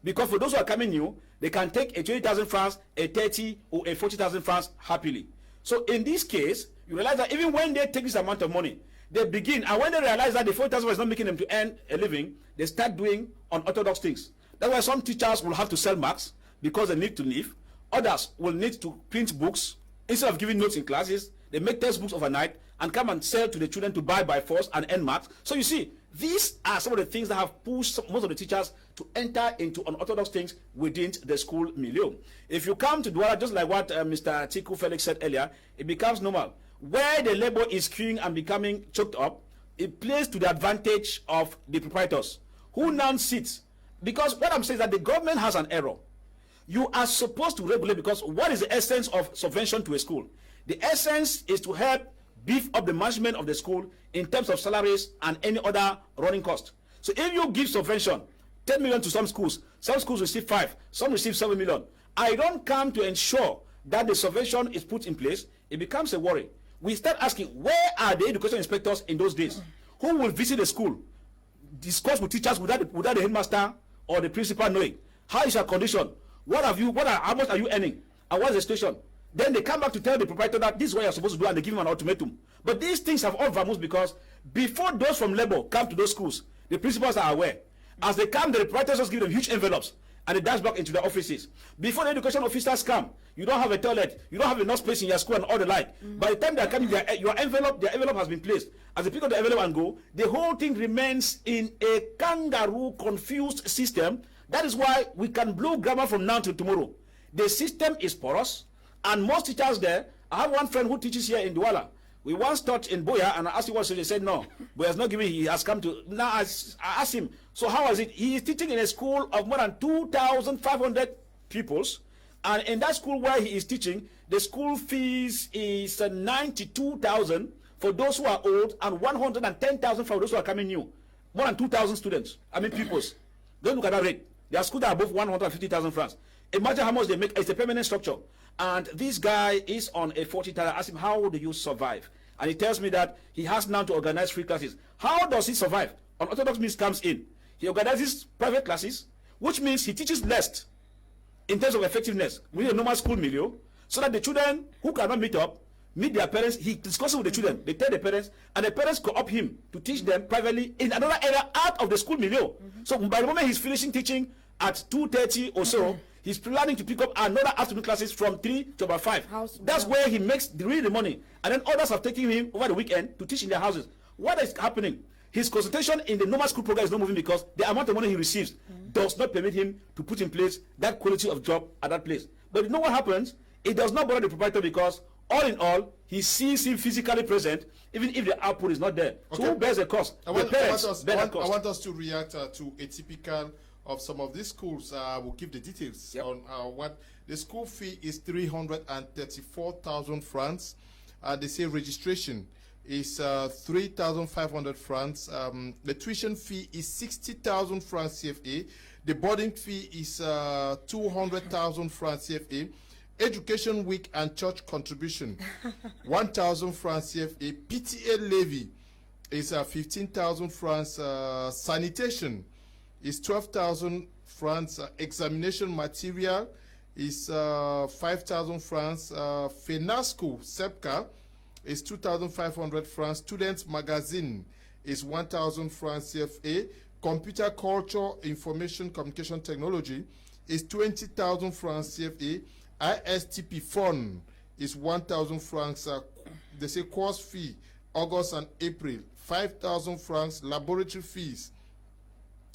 Speaker 5: Because for those who are coming new, they can take a 20,000 francs, a 30, or a 40,000 francs happily. So in this case, you realize that even when they take this amount of money, they begin, and when they realize that the 40,000 is not making them to earn a living, they start doing unorthodox things. That's why some teachers will have to sell marks because they need to live. Others will need to print books. Instead of giving notes in classes, they make textbooks overnight and come and sell to the children to buy by force and earn marks. So you see, these are some of the things that have pushed most of the teachers to enter into unorthodox things within the school milieu. If you come to Douala, just like what Mr. Tiku Felix said earlier, it becomes normal. Where the labor is queuing and becoming choked up, it plays to the advantage of the proprietors, who now sit. Because what I'm saying is that the government has an error. You are supposed to regulate, because what is the essence of subvention to a school? The essence is to help beef up the management of the school in terms of salaries and any other running cost. So if you give subvention, 10 million to some schools receive 5, some receive 7 million. I don't come to ensure that the subvention is put in place. It becomes a worry. We start asking, where are the education inspectors in those days? Who will visit the school, discuss with teachers without the headmaster or the principal knowing? How is your condition? How much are you earning? And what's the situation? Then they come back to tell the proprietor that this is what you're supposed to do, and they give him an ultimatum. But these things have all vamoosed because before those from labor come to those schools, the principals are aware. As they come, the proprietors just give them huge envelopes. and they dash back into the offices. Before the education officers come, you don't have a toilet, you don't have enough space in your school and all the like. By the time they are coming, their envelope has been placed. As they pick up the envelope and go, the whole thing remains in a kangaroo confused system. That is why we can blow grammar from now to tomorrow. The system is porous, and most teachers there, I have one friend who teaches here in Douala. We once taught in Boya, and I asked him what, so they said no. Boya's not giving, he has come to, now I asked him, so how is it? He is teaching in a school of more than 2,500 pupils, and in that school where he is teaching, the school fees is 92,000 for those who are old, and 110,000 for those who are coming new. More than 2,000 students, pupils. Don't look at that rate. There are schools that are above 150,000 francs. Imagine how much they make. It's a permanent structure. And this guy is on a 40,000. I asked him, how do you survive? And he tells me that he has now to organize free classes. How does he survive? Unorthodox means comes in. He organizes private classes, which means he teaches less in terms of effectiveness with a normal school milieu, so that the children who cannot meet their parents, he discusses with the children. They tell the parents, and the parents co-opt him to teach them privately in another area out of the school milieu. So by the moment he's finishing teaching at 2:30 or so, he's planning to pick up another afternoon classes from 3 to about 5. That's where he makes the money. And then others have taken him over the weekend to teach in their houses. What is happening? His concentration in the normal school program is not moving because the amount of money he receives does not permit him to put in place that quality of job at that place. But you know what happens? It does not bother the proprietor because all in all, he sees him physically present, even if the output is not there.
Speaker 1: Okay.
Speaker 5: So who bears the cost?
Speaker 1: I want us to react to a typical of some of these schools. We'll give the details on what the school fee is. 334,000 francs. They say registration is 3,500 francs. The tuition fee is 60,000 francs CFA. The boarding fee is 200,000 francs CFA. Education week and church contribution 1,000 francs CFA. PTA levy is 15,000 francs. Sanitation is 12,000 francs. Examination material is 5,000 francs. FENASCO SEPCA is 2,500 francs. Students magazine is 1,000 francs CFA. Computer culture information communication technology is 20,000 francs CFA. ISTP fund is 1,000 francs. They say course fee August and April 5,000 francs. Laboratory fees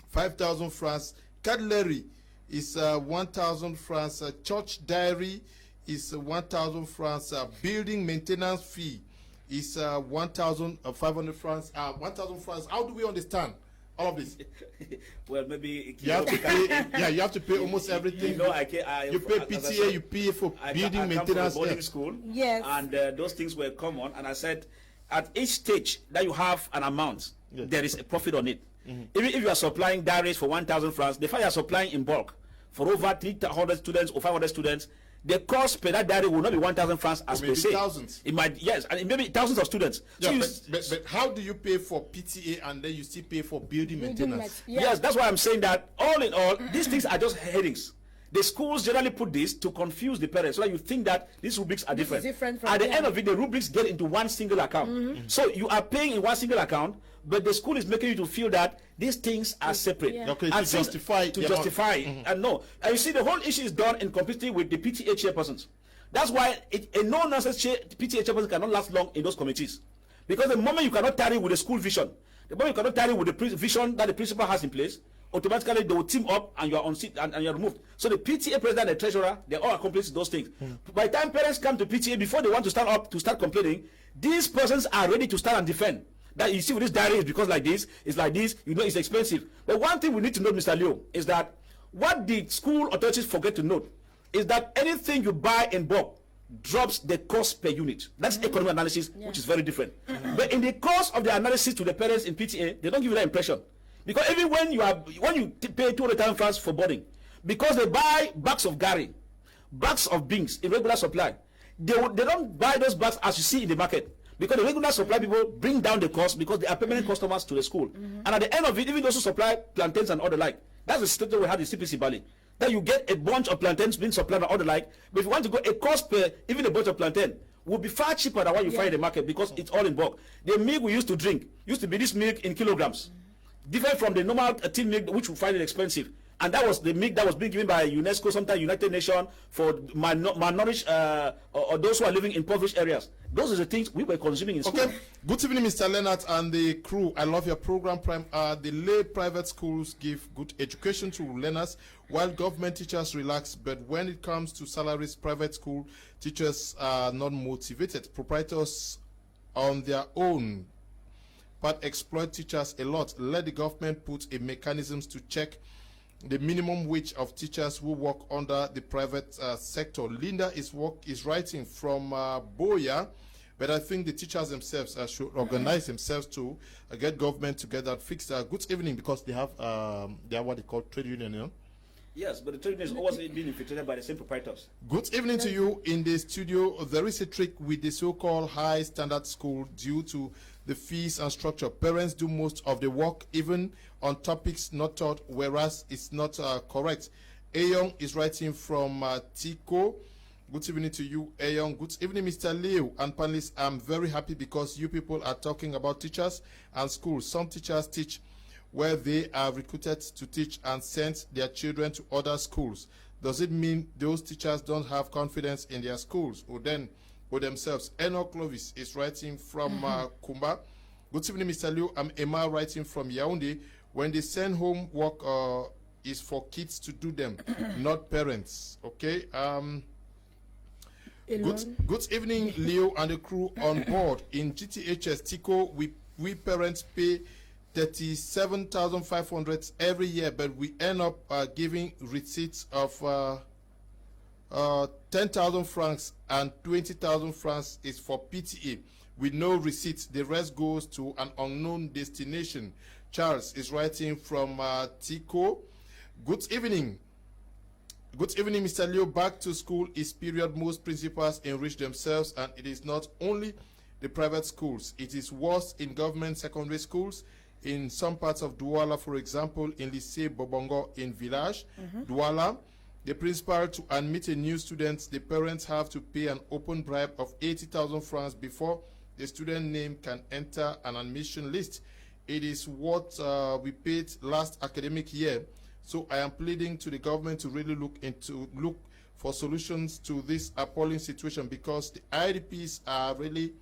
Speaker 1: 5,000 francs. Cutlery is 1,000 francs. Church diary is 1,000 francs. Building maintenance fee is 1,500 francs. 1,000 francs. How do we understand all of this?
Speaker 5: Well, maybe
Speaker 1: you have to pay. Yeah, you have to pay almost everything.
Speaker 5: No, you
Speaker 1: pay PTA, you pay for building maintenance.
Speaker 5: Boarding school,
Speaker 3: yes,
Speaker 5: and those things were common. And I said, at each stage that you have an amount, there is a profit on it. Even if you are supplying diaries for 1,000 francs, the fact you are supplying in bulk for over 300 students or 500 students, the cost per that diary will not be 1,000 francs as per se.
Speaker 1: Thousands.
Speaker 5: It might, yes, and it may be thousands of students.
Speaker 1: Yeah,
Speaker 5: so
Speaker 1: but how do you pay for PTA and then you still pay for building maintenance?
Speaker 5: Yes, that's why I'm saying that all in all, these things are just headings. The schools generally put this to confuse the parents, so that you think that these rubrics are different. At the end of it, the rubrics get into one single account. So you are paying in one single account, but the school is making you to feel that these things are separate.
Speaker 1: Okay,
Speaker 5: and
Speaker 1: to justify.
Speaker 5: And no. And you see, the whole issue is done in complicity with the PTA chairpersons. That's why a no-nonsense PTA chairperson cannot last long in those committees. Because the moment you cannot tarry with the school vision, the moment you cannot tarry with the vision that the principal has in place, automatically they will team up and you are on seat and you are removed. So the PTA president and the treasurer, they all accomplish those things. By the time parents come to PTA, before they want to stand up to start complaining, these persons are ready to stand and defend. That you see with this diary is because like this, it's like this, you know it's expensive. But one thing we need to note, Mr. Leo, is that what the school authorities forget to note is that anything you buy in bulk drops the cost per unit. That's economic analysis, which is very different. But in the course of the analysis to the parents in PTA, they don't give you that impression. Because even when you pay 200,000 francs for boarding, because they buy bags of gari, bags of beans in regular supply, they don't buy those bags as you see in the market. Because the regular supply people bring down the cost because they are permanent customers to the school. And at the end of it, even those who supply plantains and all the like, that's the situation we had in CPC Bali. That you get a bunch of plantains being supplied and all the like, but if you want to go, a cost per even a bunch of plantain will be far cheaper than what you find in the market because it's all in bulk. The milk we used to drink used to be this milk in kilograms. Different from the normal tin milk, which we find it expensive. And that was the meat that was being given by UNESCO, sometimes United Nations, for malnourished or those who are living in impoverished areas. Those are the things we were consuming in school.
Speaker 1: Okay. Good evening, Mr. Leonard and the crew. I love your program. The lay private schools give good education to learners, while government teachers relax. But when it comes to salaries, private school teachers are not motivated. Proprietors on their own but exploit teachers a lot. Let the government put a mechanisms to check the minimum wage of teachers who work under the private sector. Linda is writing from Boya, but I think the teachers themselves should organize themselves to get government together, fix good evening, because they have what they call trade union, you know?
Speaker 5: Yes, but the trade union is always being infiltrated by the same proprietors.
Speaker 1: Good evening to you in the studio. There is a trick with the so-called high standard school due to the fees and structure. Parents do most of the work, even on topics not taught, whereas it's not correct. Ayon is writing from Tico. Good evening to you, Ayon. Good evening, Mr. Leo and panelists. I'm very happy because you people are talking about teachers and schools. Some teachers teach where they are recruited to teach and send their children to other schools. Does it mean those teachers don't have confidence in their schools or themselves? Enoch Clovis is writing from Kumba. Good evening, Mr. Liu. I'm Emma writing from Yaoundé. When they send home work is for kids to do them, not parents. Okay. Good evening, Leo and the crew on board. In GTHS Tico, we parents pay 37,500 every year, but we end up giving receipts of 10,000 francs, and 20,000 francs is for PTA with no receipts. The rest goes to an unknown destination. Charles is writing from Tico. Good evening. Good evening, Mr. Leo. Back to school is period. Most principals enrich themselves, and it is not only the private schools. It is worse in government secondary schools. In some parts of Douala, for example, in Lycée Bobongo in Village, Douala, the principal to admit a new student, the parents have to pay an open bribe of 80,000 francs before the student name can enter an admission list. It is what we paid last academic year. So I am pleading to the government to really look for solutions to this appalling situation, because the IDPs are really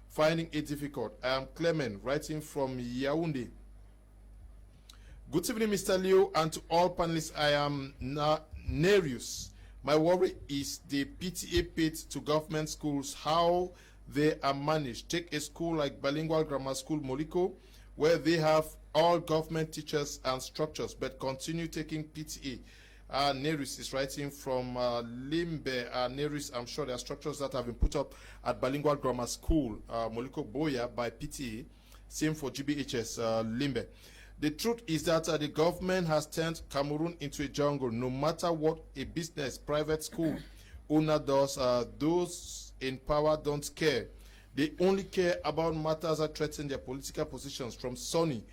Speaker 1: finding it difficult. I am Clement, writing from Yaoundé. Good evening, Mr. Leo, and to all panelists. I am Nerius. My worry is the PTA paid to government schools, how they are managed. Take a school like Bilingual Grammar School Moliko, where they have all government teachers and structures, but continue taking PTA. Neris is writing from Limbe. Neris, I'm sure there are structures that have been put up at Bilingual Grammar School, Moliko Boya, by PTA. Same for GBHS, Limbe. The truth is that the government has turned Cameroon into a jungle. No matter what a business, private school owner does, those in power don't care. They only care about matters that threaten their political positions. From Sonny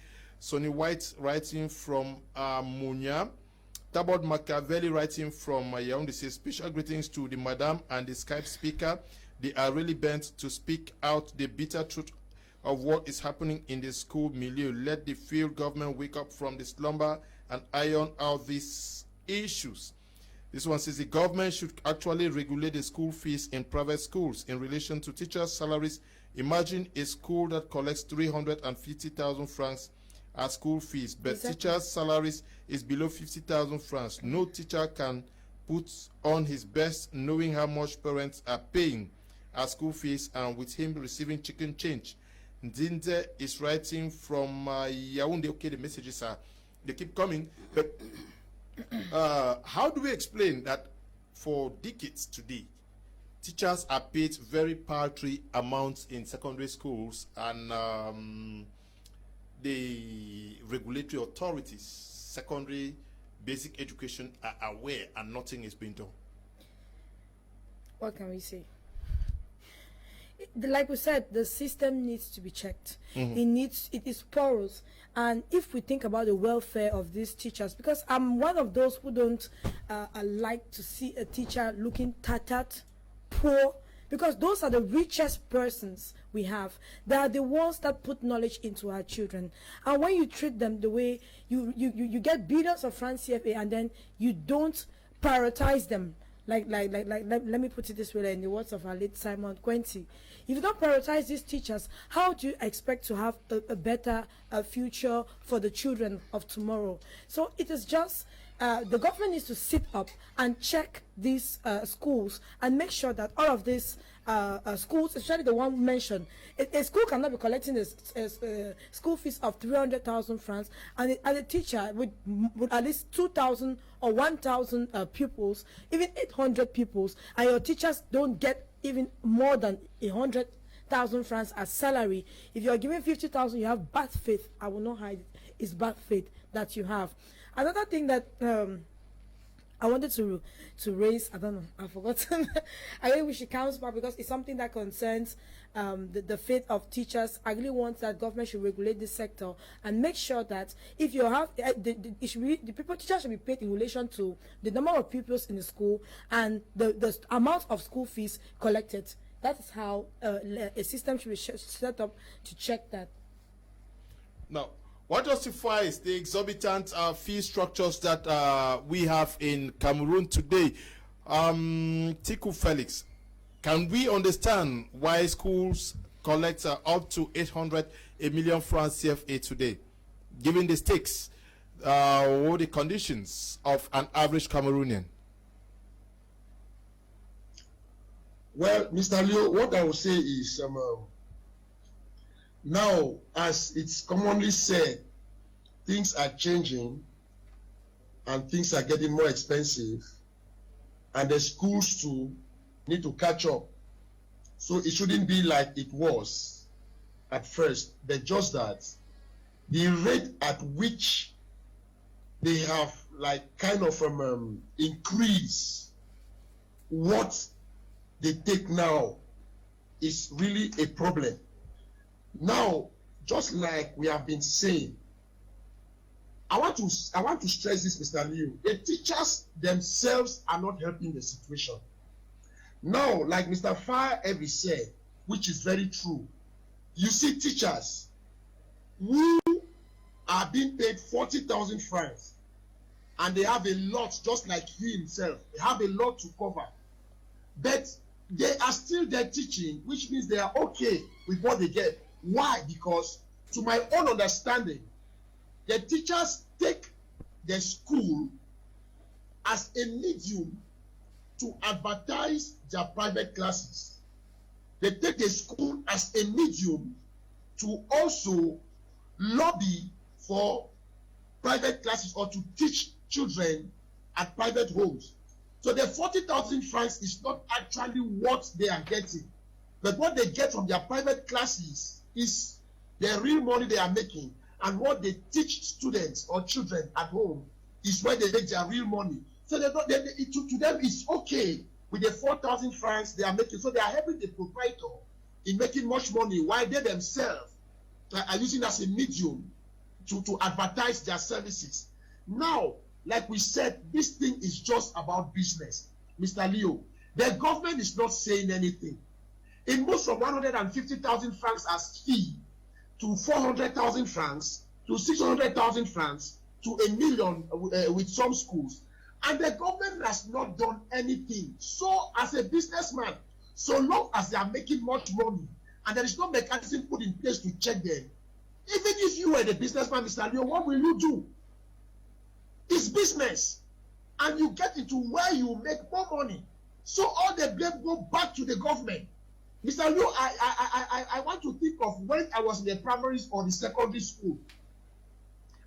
Speaker 1: White writing from Munya. Tabord Machiavelli writing from Yaoundé says, special greetings to the madam and the Skype speaker. They are really bent to speak out the bitter truth of what is happening in the school milieu. Let the field government wake up from the slumber and iron out these issues. This one says the government should actually regulate the school fees in private schools in relation to teachers' salaries. Imagine a school that collects 350,000 francs as school fees, but teachers' salaries is below 50,000 francs. No teacher can put on his best knowing how much parents are paying as school fees, and with him receiving chicken change. Ndinde is writing from Yaoundé. Okay, the messages they keep coming, but how do we explain that for decades today, teachers are paid very paltry amounts in secondary schools, and the regulatory authorities, secondary basic education, are aware and nothing is being done?
Speaker 3: What can we say? Like we said, the system needs to be checked. It is porous. And if we think about the welfare of these teachers, because I'm one of those who don't like to see a teacher looking tattered, poor, because those are the richest persons we have. They are the ones that put knowledge into our children. And when you treat them the way you get billions of francs CFA and then you don't prioritize them, let me put it this way, in the words of our late Simon Quenty, if you don't prioritize these teachers, how do you expect to have a better future for the children of tomorrow? So it is just the government needs to sit up and check these schools and make sure that all of these schools, especially the one mentioned, a school cannot be collecting a school fees of 300,000 francs, and a teacher with at least 2,000 or 1,000 pupils, even 800 pupils, and your teachers don't get even more than 100,000 francs as salary. If you are giving 50,000, you have bad faith. I will not hide it. It's bad faith that you have. Another thing that I wanted to raise, I don't know, I've forgotten. I really wish it comes back because it's something that concerns the faith of teachers. I really want that government should regulate this sector and make sure that if you have, teachers should be paid in relation to the number of pupils in the school and the amount of school fees collected. That is how a system should be set up to check that.
Speaker 1: Now, what justifies the exorbitant fee structures that we have in Cameroon today? Tiku Felix, can we understand why schools collect up to 800 million francs CFA today, given the stakes or the conditions of an average Cameroonian?
Speaker 2: Well, Mr. Leo, what I will say is, now, as it's commonly said, things are changing and things are getting more expensive, and the schools too need to catch up. So it shouldn't be like it was at first, but just that the rate at which they have kind of increase what they take now is really a problem. Now, just like we have been saying, I want to stress this, Mr. Leo. The teachers themselves are not helping the situation. Now, like Mr. Fcfa said, which is very true, you see teachers who are being paid 40,000 francs, and they have a lot, just like he himself, they have a lot to cover. But they are still there teaching, which means they are okay with what they get. Why? Because, to my own understanding, the teachers take the school as a medium to advertise their private classes. They take the school as a medium to also lobby for private classes or to teach children at private homes. So the 40,000 francs is not actually what they are getting, but what they get from their private classes is the real money they are making, and what they teach students or children at home is where they make their real money. So to them it's okay with the 4,000 francs they are making. So they are helping the proprietor in making much money, while they themselves are using as a medium to advertise their services. Now, like we said, this thing is just about business. Mr. Leo, the government is not saying anything. It moves from 150,000 francs as fee to 400,000 francs to 600,000 francs to 1 million with some schools. And the government has not done anything. So as a businessman, so long as they are making much money and there is no mechanism put in place to check them, even if you were the businessman, Mr. Leo, what will you do? It's business. And you get into where you make more money. So all the blame go back to the government. Mr. Leo, I want to think of when I was in the primary or the secondary school,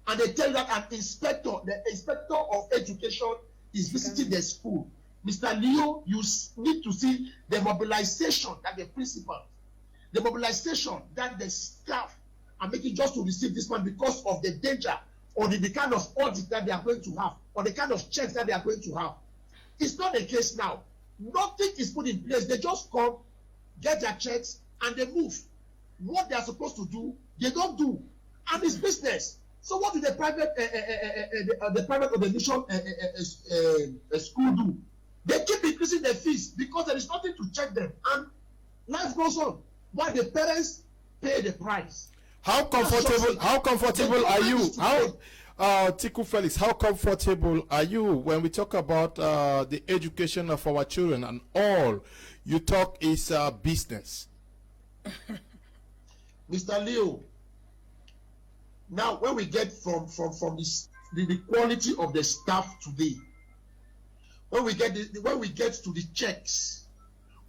Speaker 2: and they tell you that the inspector of education is visiting the school. Mr. Leo, you need to see the mobilization that the principal, the mobilization that the staff are making just to receive this man because of the danger or the kind of audit that they are going to have or the kind of checks that they are going to have. It's not the case now. Nothing is put in place. They just come, get their checks, and they move. What they are supposed to do, they don't do. And it's business. So what do the private or the mission school do? They keep it increasing the fees because there is nothing to check them, and life goes on while the parents pay the price.
Speaker 1: How comfortable are you? Tiku Felix, how comfortable are you when we talk about the education of our children and all you talk is business?
Speaker 2: Mr. Leo, now when we get from this, the quality of the staff today, when we get to the checks,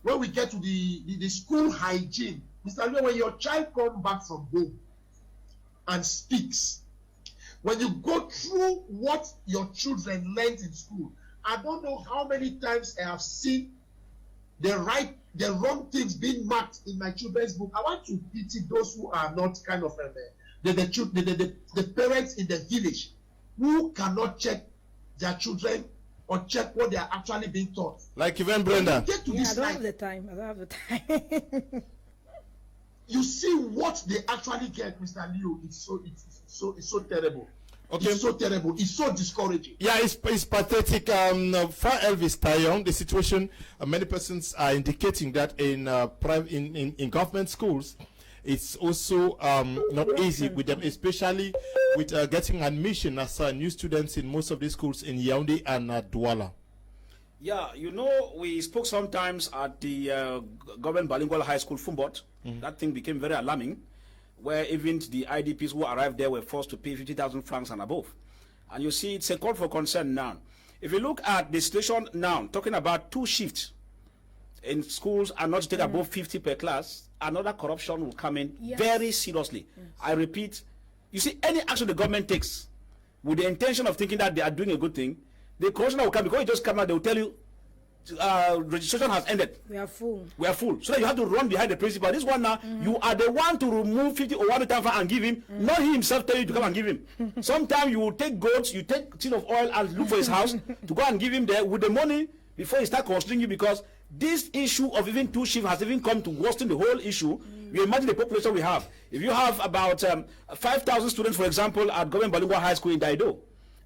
Speaker 2: when we get to the school hygiene, Mr. Leo, when your child comes back from home and speaks, when you go through what your children learned in school, I don't know how many times I have seen the wrong things being marked in my children's book. I want to pity those who are not kind of the parents in the village who cannot check their children or check what they are actually being taught.
Speaker 1: Like even Brenda.
Speaker 3: I don't have the time. I don't have the time.
Speaker 2: You see what they actually get, Mr. Leo. It's so terrible. Okay. It's so terrible. It's so discouraging.
Speaker 1: Yeah, it's pathetic. For Elvis Tayon, the situation, many persons are indicating that in government schools, it's also not easy with them, especially with getting admission as new students in most of the schools in Yaoundé and Douala.
Speaker 5: Yeah, you know, we spoke sometimes at the government bilingual high school, Fumbot. That thing became very alarming, where even the IDPs who arrived there were forced to pay 50,000 francs and above. And you see, it's a call for concern now. If you look at the situation now, talking about 2 shifts in schools and not to take above 50 per class, another corruption will come in very seriously. I repeat, you see, any action the government takes with the intention of thinking that they are doing a good thing, the corruption will come, because you just come out, they will tell you, registration has ended.
Speaker 3: We are full.
Speaker 5: We are full. So that you have to run behind the principal. This one now, you are the one to remove 50 or 100 and give him, not he himself tell you to come and give him. Sometimes you will take goats, you take tin of oil and look for his house to go and give him there with the money before he start considering you, because this issue of even 2 shifts has even come to worsen the whole issue. You imagine the population we have. If you have about 5,000 students, for example, at government bilingual high school in Daido,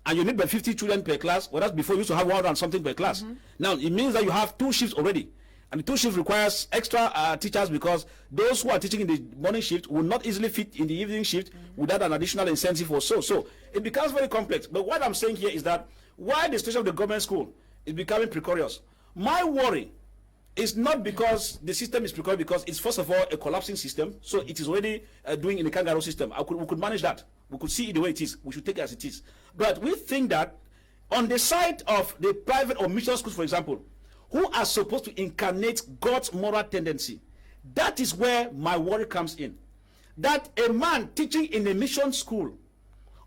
Speaker 5: and you need about 50 children per class, whereas before you used to have 100 and something per class. Now, it means that you have 2 shifts already. And the 2 shifts requires extra teachers, because those who are teaching in the morning shift will not easily fit in the evening shift without an additional incentive or so. So it becomes very complex. But what I'm saying here is that why the situation of the government school is becoming precarious. My worry is not because the system is precarious, because it's first of all a collapsing system. So it is already doing in the kangaroo system. We could manage that. We could see it the way it is. We should take it as it is. But we think that on the side of the private or mission schools, for example, who are supposed to incarnate God's moral tendency, that is where my worry comes in. That a man teaching in a mission school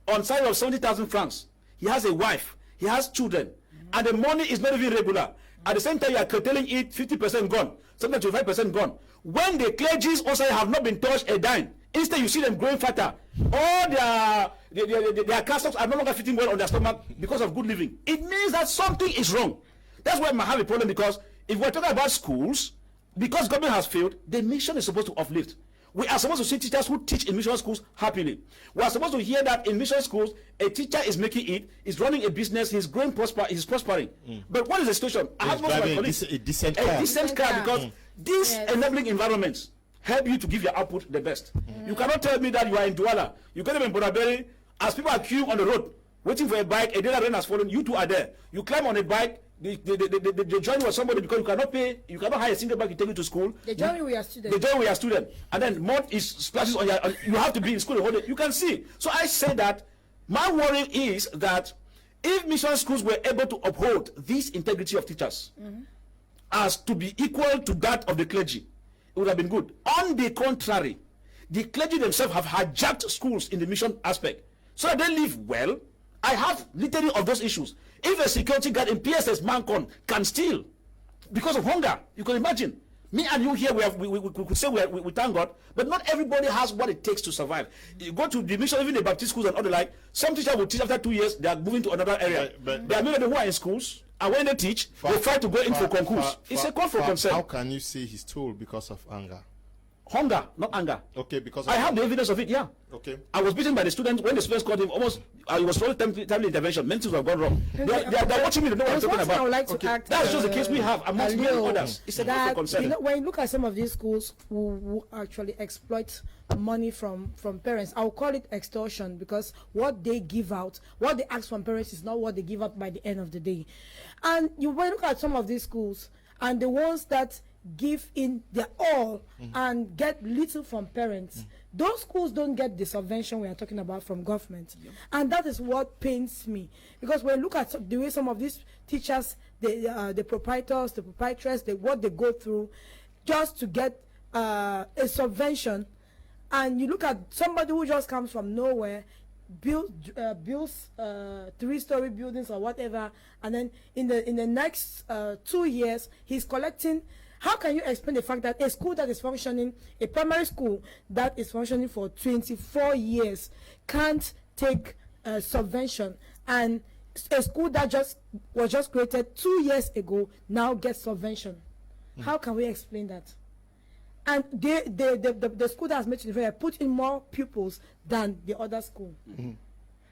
Speaker 5: on side of 70,000 francs, he has a wife, he has children, and the money is not even regular. At the same time, you are curtailing it, 50% gone, sometimes 25% gone. When the clergies also have not been touched a dime, instead you see them growing fatter. All their castles are no longer fitting well on their stomach because of good living. It means that something is wrong. That's why I have a problem, because if we're talking about schools, because government has failed, the mission is supposed to uplift. We are supposed to see teachers who teach in mission schools happily. We are supposed to hear that in mission schools, a teacher is making it, is running a business, he's growing, he's prospering. But what is the situation? I have most of my colleagues,
Speaker 1: a decent
Speaker 5: car, because these enabling environments help you to give your output the best. You cannot tell me that you are in Douala, you get them in Bonaberi, as people are queuing on the road, waiting for a bike, a data rain has fallen, you two are there. You climb on a bike, they join with somebody because you cannot pay, you cannot hire a single bike to take you to school.
Speaker 3: They join you with your student.
Speaker 5: They join with your student. And then mud is splashes on your, you have to be in school the whole day. You can see. So I say that my worry is that if mission schools were able to uphold this integrity of teachers as to be equal to that of the clergy, it would have been good. On the contrary, the clergy themselves have hijacked schools in the mission aspect so that they live well. I have literally of those issues. If a security guard in PSS Mancon can steal because of hunger, you can imagine. Me and you here, we could say we thank God, but not everybody has what it takes to survive. You go to the mission, even the Baptist schools and all the like, some teachers will teach after 2 years, they are moving to another area. But there are many who are in schools, and when they teach, they try to go in for concourse. It's a call for concern.
Speaker 1: How can you say he's told because of anger?
Speaker 5: Hunger, not anger.
Speaker 1: Okay, because
Speaker 5: I have the evidence of it, yeah.
Speaker 1: Okay.
Speaker 5: I was beaten by the students. When the students called him, almost, it was only timely intervention. Many things have gone wrong. They're watching me, they know what I'm talking about.
Speaker 3: I would like to ask,
Speaker 5: that's just the case we have amongst many others. It's a matter of concern.
Speaker 3: You know, when you look at some of these schools who actually exploit money from parents, I'll call it extortion, because what they give out, what they ask from parents is not what they give out by the end of the day. And you when you look at some of these schools, and the ones that give in their all and get little from parents, those schools don't get the subvention we are talking about from government. And that is what pains me, because when you look at the way some of these teachers, the proprietors, the proprietors, what they go through just to get a subvention, and you look at somebody who just comes from nowhere, builds 3-story buildings or whatever, and then in the next 2 years he's collecting. How can you explain the fact that a school that is functioning, a primary school that is functioning for 24 years, can't take subvention, and a school that was just created 2 years ago now gets subvention? How can we explain that? And the school that has made it put in more pupils than the other school.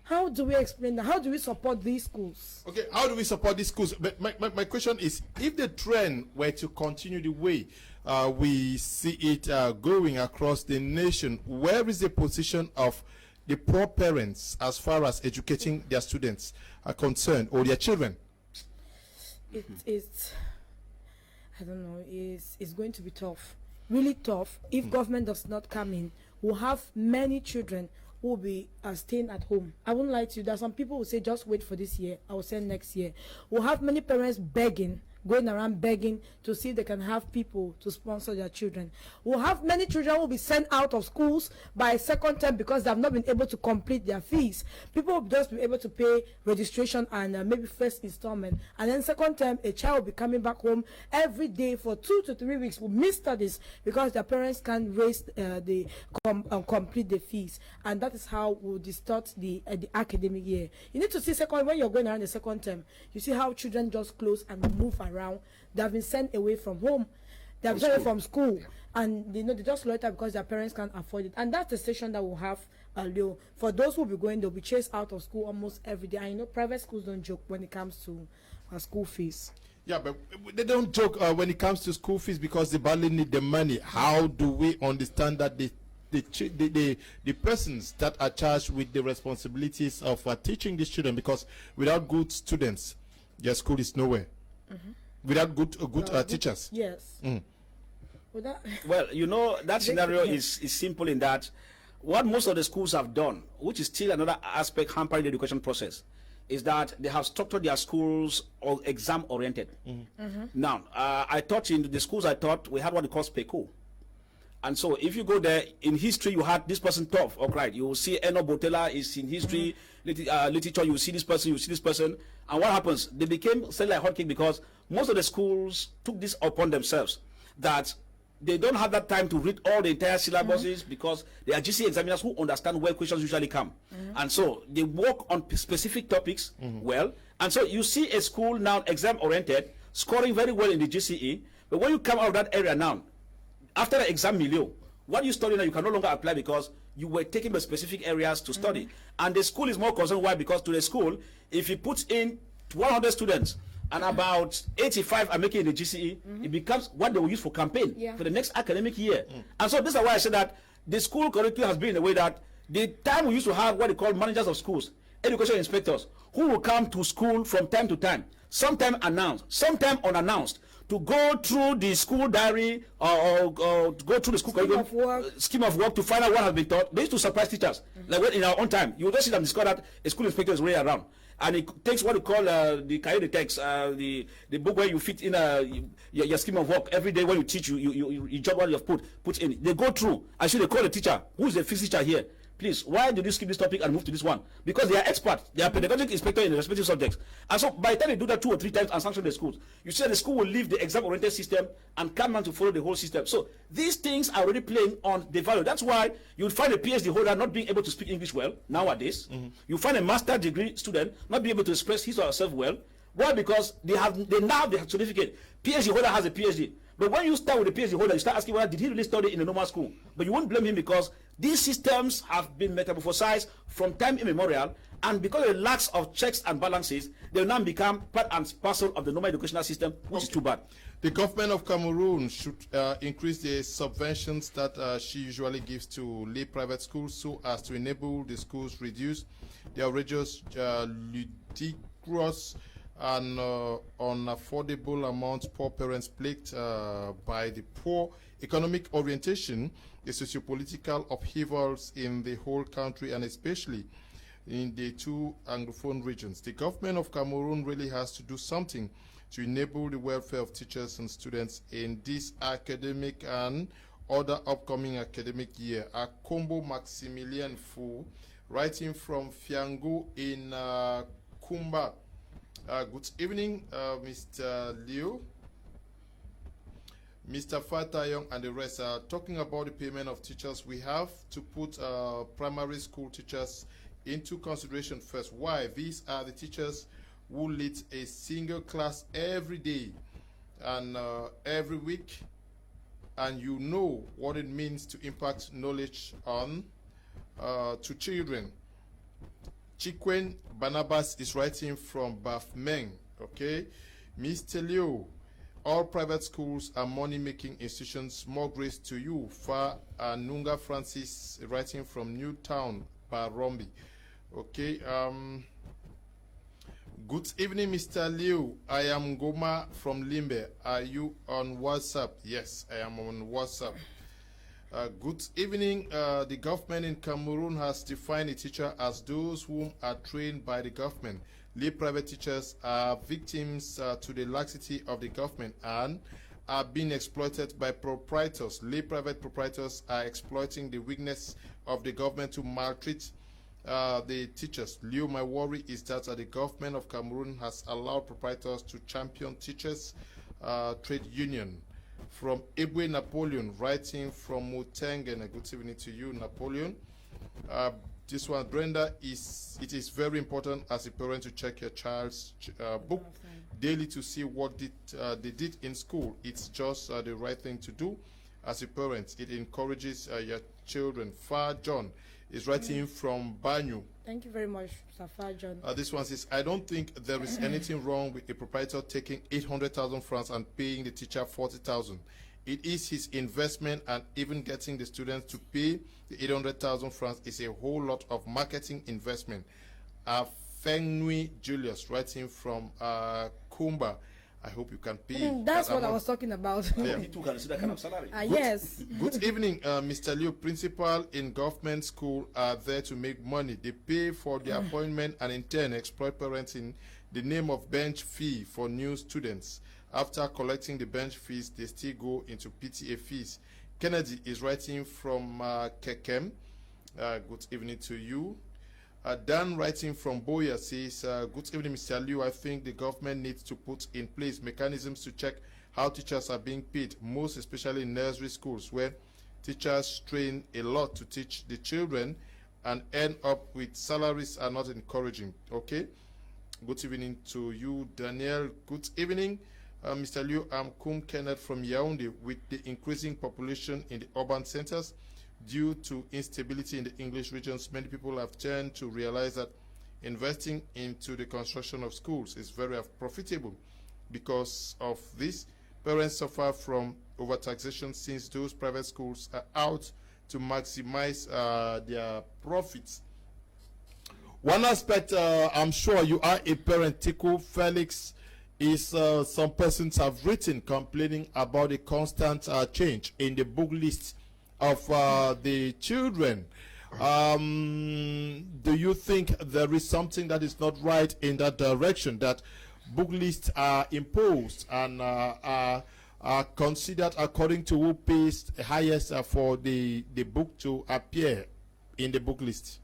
Speaker 3: How do we explain that? How do we support these schools?
Speaker 1: Okay, how do we support these schools? But my question is, if the trend were to continue the way we see it going across the nation, where is the position of the poor parents as far as educating their students are concerned, or their children?
Speaker 3: It's I don't know, it's going to be tough, really tough. If government does not come in, we'll have many children who will be staying at home. I won't lie to you, there are some people who say just wait for this year, I will say next year. We'll have many parents going around begging to see if they can have people to sponsor their children. We'll have many children who will be sent out of schools by second term because they have not been able to complete their fees. People will just be able to pay registration and maybe first installment, and then second term a child will be coming back home every day for 2 to 3 weeks, will miss studies because their parents can't raise complete the fees, and that is how we'll distort the academic year. You need to see when you're going around the second term, you see how children just close and move around. They have been sent away from home, they have been sent away from school, and they just loiter because their parents can't afford it. And that's the station that we'll have for those who will be going. They'll be chased out of school almost every day. And you know, private schools don't joke when it comes to school fees. Yeah, but they don't joke when it comes to school fees because they badly need the money. How do we understand that the persons that are charged with the responsibilities of teaching these children, because without good students, their school is nowhere. Without good teachers. Yes.
Speaker 5: Well, you know, that scenario is simple in that what most of the schools have done, which is still another aspect hampering the education process, is that they have structured their schools all exam oriented. Now, I taught in the schools we had what they call SPECO. And so if you go there, in history, you had this person tough, right? You will see Eno Botella is in history, literature, you will see this person, and what happens? They became selling like hotcake because most of the schools took this upon themselves, that they don't have that time to read all the entire syllabuses because they are GC examiners who understand where questions usually come. And so they work on specific topics well. And so you see a school now exam-oriented, scoring very well in the GCE, but when you come out of that area now, after the exam milieu, what you study now you can no longer apply because you were taking the specific areas to study. And the school is more concerned. Why? Because to the school, if he puts in 100 students and about 85 are making the GCE, it becomes what they will use for campaign for the next academic year. And so this is why I said that the school curriculum has been in a way that the time we used to have what they call managers of schools, education inspectors, who will come to school from time to time, sometime announced, sometime unannounced, to go through the school diary or go through the school scheme of work to find out what has been taught. They used to surprise teachers. Like when in our own time, you will just see them discover that a school inspector is really around. And it takes what we call the cahier de text, the book where you fit in your scheme of work. Every day when you teach, you jot what you have put in. They go through. Actually, they call the teacher, who is the physics teacher here. Please, why did you skip this topic and move to this one? Because they are experts. They are pedagogic inspector in the respective subjects. And so by the time they do that 2 or 3 times and sanction the schools, you see that the school will leave the exam-oriented system and come on to follow the whole system. So these things are already playing on the value. That's why you'll find a PhD holder not being able to speak English well nowadays. You find a master's degree student not being able to express his or herself well. Why? Because they now have the certificate. PhD holder has a PhD. But when you start with a PhD holder, you start asking, well, did he really study in a normal school? But you won't blame him because these systems have been metamorphosized from time immemorial, and because of the lack of checks and balances, they will now become part and parcel of the normal educational system, which is too bad.
Speaker 1: The government of Cameroon should increase the subventions that she usually gives to lay private schools so as to enable the schools reduce their outrageous, ludicrous, and unaffordable amounts poor parents plagued by the poor economic orientation, the socio-political upheavals in the whole country, and especially in the two Anglophone regions. The government of Cameroon really has to do something to enable the welfare of teachers and students in this academic and other upcoming academic year. Akombo Maximilian Fu, writing from Fiango in Kumba. Good evening, Mr. Liu. Mr. Fatayong and the rest are talking about the payment of teachers. We have to put primary school teachers into consideration first. Why? These are the teachers who lead a single class every day and every week, and you know what it means to impact knowledge on to children. Chikwen Barnabas is writing from Bafmeng. Okay, Mr. Liu, all private schools are money-making institutions. More grace to you. Fa Nunga Francis writing from Newtown, Barombi. Okay. Good evening, Mr. Liu. I am Goma from Limbe. Are you on WhatsApp? Yes, I am on WhatsApp. Good evening. The government in Cameroon has defined a teacher as those whom are trained by the government. Lay private teachers are victims to the laxity of the government and are being exploited by proprietors. Lay private proprietors are exploiting the weakness of the government to maltreat the teachers. Leo, my worry is that the government of Cameroon has allowed proprietors to champion teachers' trade union. From Ebwe Napoleon, writing from Mutengen. A good evening to you, Napoleon. This one, Brenda, it is very important as a parent to check your child's book daily to see what they did in school. It's just the right thing to do as a parent. It encourages your children. Far John is writing from Banyu.
Speaker 3: Thank you very much, Safar John.
Speaker 1: This one says, I don't think there is anything wrong with a proprietor taking 800,000 francs and paying the teacher 40,000. It is his investment, and even getting the students to pay the 800,000 francs is a whole lot of marketing investment. Fengnui Julius, writing from Kumba. I hope you can pay.
Speaker 3: That's what I was talking about.
Speaker 1: Yeah.
Speaker 3: Yes.
Speaker 1: Good evening, Mr. Liu. Principal in government school are there to make money. They pay for their appointment and in turn exploit parents in the name of bench fee for new students. After collecting the bench fees, they still go into PTA fees. Kennedy is writing from Kekem. Good evening to you. Dan, writing from Boya, says, good evening, Mr. Liu. I think the government needs to put in place mechanisms to check how teachers are being paid, most especially in nursery schools, where teachers train a lot to teach the children and end up with salaries are not encouraging. Okay. Good evening to you, Daniel. Good evening, Mr. Liu. I'm Kum Kenneth from Yaoundé. With the increasing population in the urban centers, due to instability in the English regions, many people have turned to realize that investing into the construction of schools is very profitable. Because of this, parents suffer from overtaxation since those private schools are out to maximize their profits. One aspect, I'm sure you are a parent, Tiku Felix, is some persons have written complaining about the constant change in the book list of the children. Do you think there is something that is not right in that direction, that book lists are imposed and are considered according to who pays highest for the book to appear in the book list?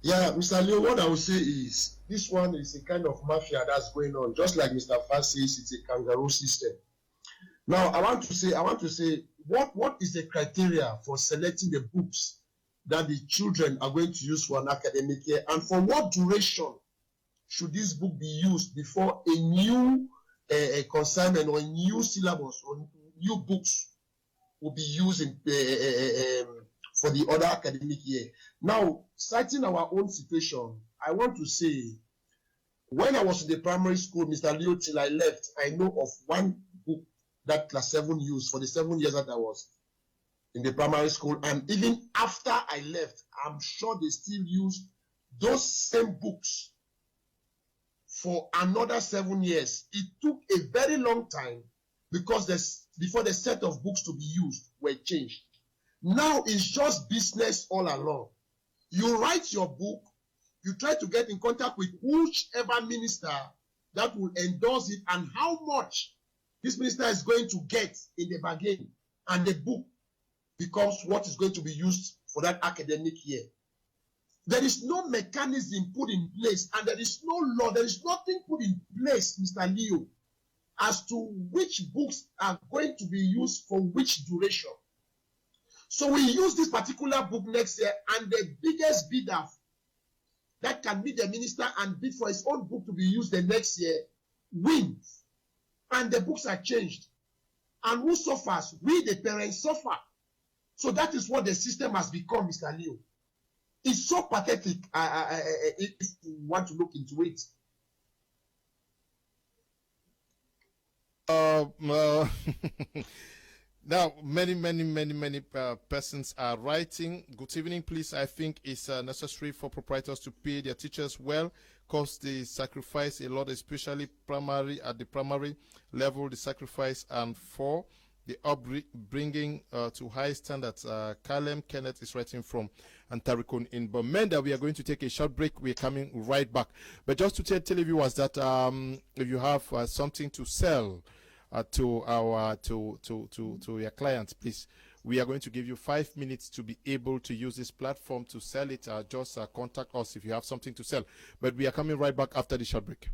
Speaker 2: Yeah, Mr. Leo, what I would say is this one is a kind of mafia that's going on. Just like Mr. Fass says, it's a kangaroo system. Now, I want to say, what is the criteria for selecting the books that the children are going to use for an academic year, and for what duration should this book be used before a new consignment or a new syllabus or new books will be used for the other academic year. Now, citing our own situation, I want to say, when I was in the primary school, Mr. Leo, till I left, I know of one book that class 7 used for the 7 years that I was in the primary school. And even after I left, I'm sure they still use those same books for another 7 years. It took a very long time because before the set of books to be used were changed. Now it's just business all along. You write your book, you try to get in contact with whichever minister that will endorse it and how much this minister is going to get in the bargain, and the book becomes what is going to be used for that academic year. There is no mechanism put in place, and there is no law, there is nothing put in place, Mr. Leo, as to which books are going to be used for which duration. So we use this particular book next year, and the biggest bidder that can meet the minister and bid for his own book to be used the next year wins. And the books are changed. And who suffers? We, the parents, suffer. So that is what the system has become, Mr. Leo. It's so pathetic if you want to look into it.
Speaker 1: Now, many persons are writing. Good evening, please. I think it's necessary for proprietors to pay their teachers well, because they sacrifice a lot, especially at the primary level, the sacrifice, and for the upbringing to high standards. Kenneth is writing from Antaricon in Bamenda. We are going to take a short break. We're coming right back. But just to tell televiewers that if you have something to sell to your clients, please, we are going to give you 5 minutes to be able to use this platform to sell it. Just contact us if you have something to sell. But we are coming right back after the short break.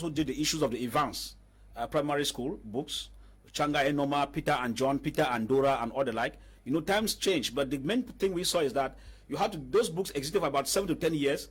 Speaker 5: who did the issues of the Evans primary school books, Changa Enoma, Peter and John, Peter and Dora, and all the like. You know, times change, but the main thing we saw is that you had to, those books existed for about 7 to 10 years.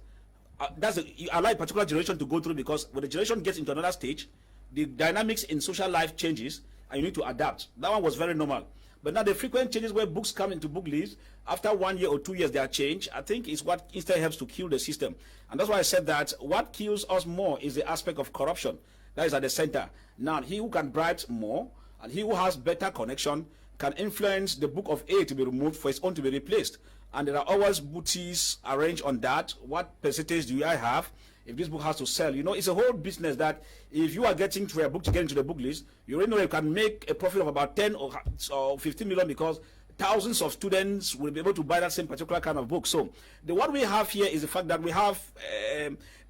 Speaker 5: You allow a particular generation to go through, because when the generation gets into another stage, the dynamics in social life changes and you need to adapt. That one was very normal. But now the frequent changes where books come into book lists, after 1 year or 2 years they are changed, I think is what instead helps to kill the system. And that's why I said that what kills us more is the aspect of corruption. That is at the center. Now, he who can bribe more and he who has better connection can influence the book of A to be removed for its own to be replaced. And there are always booties arranged on that. What percentage do I have if this book has to sell? You know, it's a whole business that if you are getting to a book to get into the book list, you already know you can make a profit of about 10 or 15 million, because thousands of students will be able to buy that same particular kind of book. So what we have here is the fact that we have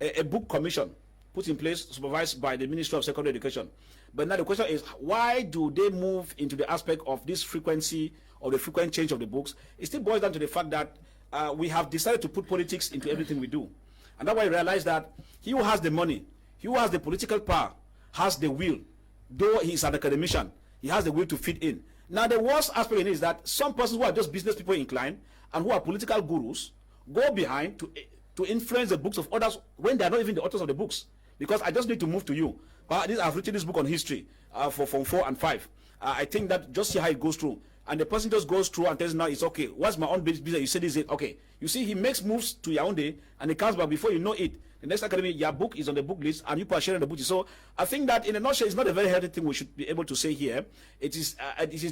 Speaker 5: a book commission put in place, supervised by the Ministry of Secondary Education. But now the question is, why do they move into the aspect of this frequency or the frequent change of the books? It still boils down to the fact that we have decided to put politics into everything we do. And that's why I realize that he who has the money, he who has the political power, has the will. Though he's an academician, he has the will to fit in. Now the worst aspect in it is that some persons who are just business people inclined and who are political gurus go behind to influence the books of others when they are not even the authors of the books. Because I just need to move to you. I've written this book on history for Form 4 and 5. I think that just see how it goes through. And the person just goes through and tells you, now it's okay. What's my own business? You say this is it. Okay. You see, he makes moves to Yaoundé and he comes back before you know it. The next academy, your book is on the book list and you are sharing the book. So I think that in a nutshell, it's not a very healthy thing we should be able to say here. It is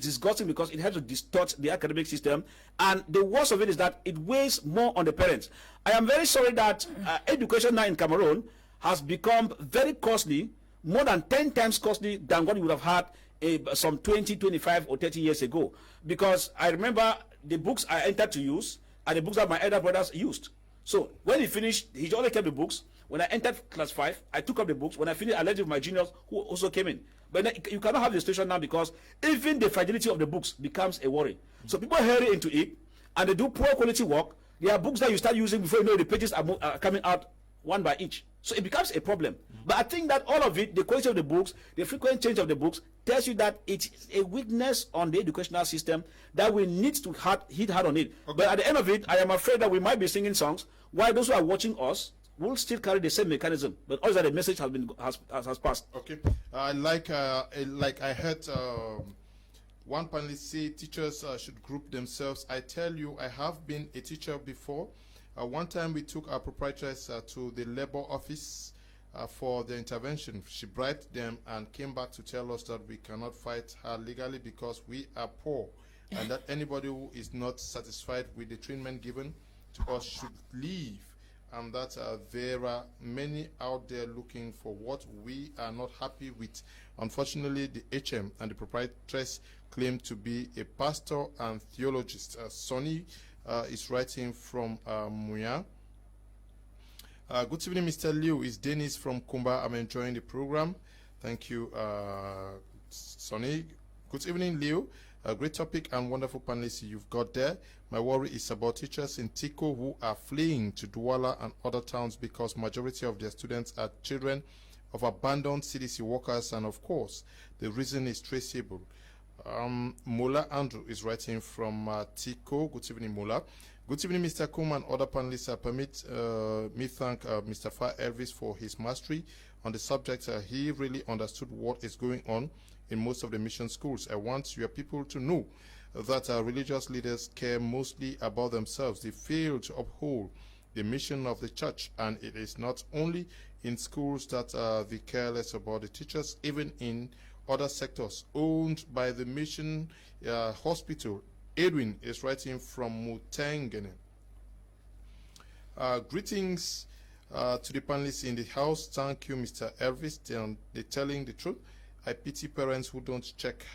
Speaker 5: disgusting because it helps to distort the academic system. And the worst of it is that it weighs more on the parents. I am very sorry that education now in Cameroon has become very costly, more than 10 times costly than what you would have had some 20, 25 or 30 years ago. Because I remember the books I entered to use are the books that my elder brothers used. So when he finished, he only kept the books. When I entered class 5, I took up the books. When I finished, I left with my juniors who also came in. But you cannot have the situation now because even the fragility of the books becomes a worry. So people hurry into it and they do poor quality work. There are books that you start using before you know the pages are coming out one by each. So it becomes a problem. But I think that all of it, the quality of the books, the frequent change of the books, tells you that it is a weakness on the educational system that we need to hit hard on it. Okay. But at the end of it, I am afraid that we might be singing songs while those who are watching us will still carry the same mechanism. But also the message has passed.
Speaker 1: Okay. Like I heard one panelist say teachers should group themselves. I tell you, I have been a teacher before. One time we took our proprietress to the labor office for the intervention. She bribed them and came back to tell us that we cannot fight her legally because we are poor and that anybody who is not satisfied with the treatment given to us should leave, and that there are many out there looking for what we are not happy with. Unfortunately, the HM and the proprietress claim to be a pastor and theologist. Sonny is writing from Muya. Good evening, Mr. Liu. It's Dennis from Kumba. I'm enjoying the program. Thank you, Sonny. Good evening, Liu. A great topic and wonderful panelists you've got there. My worry is about teachers in Tiko who are fleeing to Douala and other towns because majority of their students are children of abandoned CDC workers, and of course, the reason is traceable. Mola Andrew is writing from Tiko. Good evening, Mola. Good evening, Mr. Kum and other panelists. Permit me thank Mr. Fa Elvis for his mastery on the subject. He really understood what is going on in most of the mission schools. I want your people to know that religious leaders care mostly about themselves. They fail to uphold the mission of the church, and it is not only in schools that they care less about the teachers, even in other sectors owned by the mission hospital. Edwin is writing from Mutangene. Greetings to the panelists in the house. Thank you, Mr. Elvis. They're telling the truth. I pity parents who don't check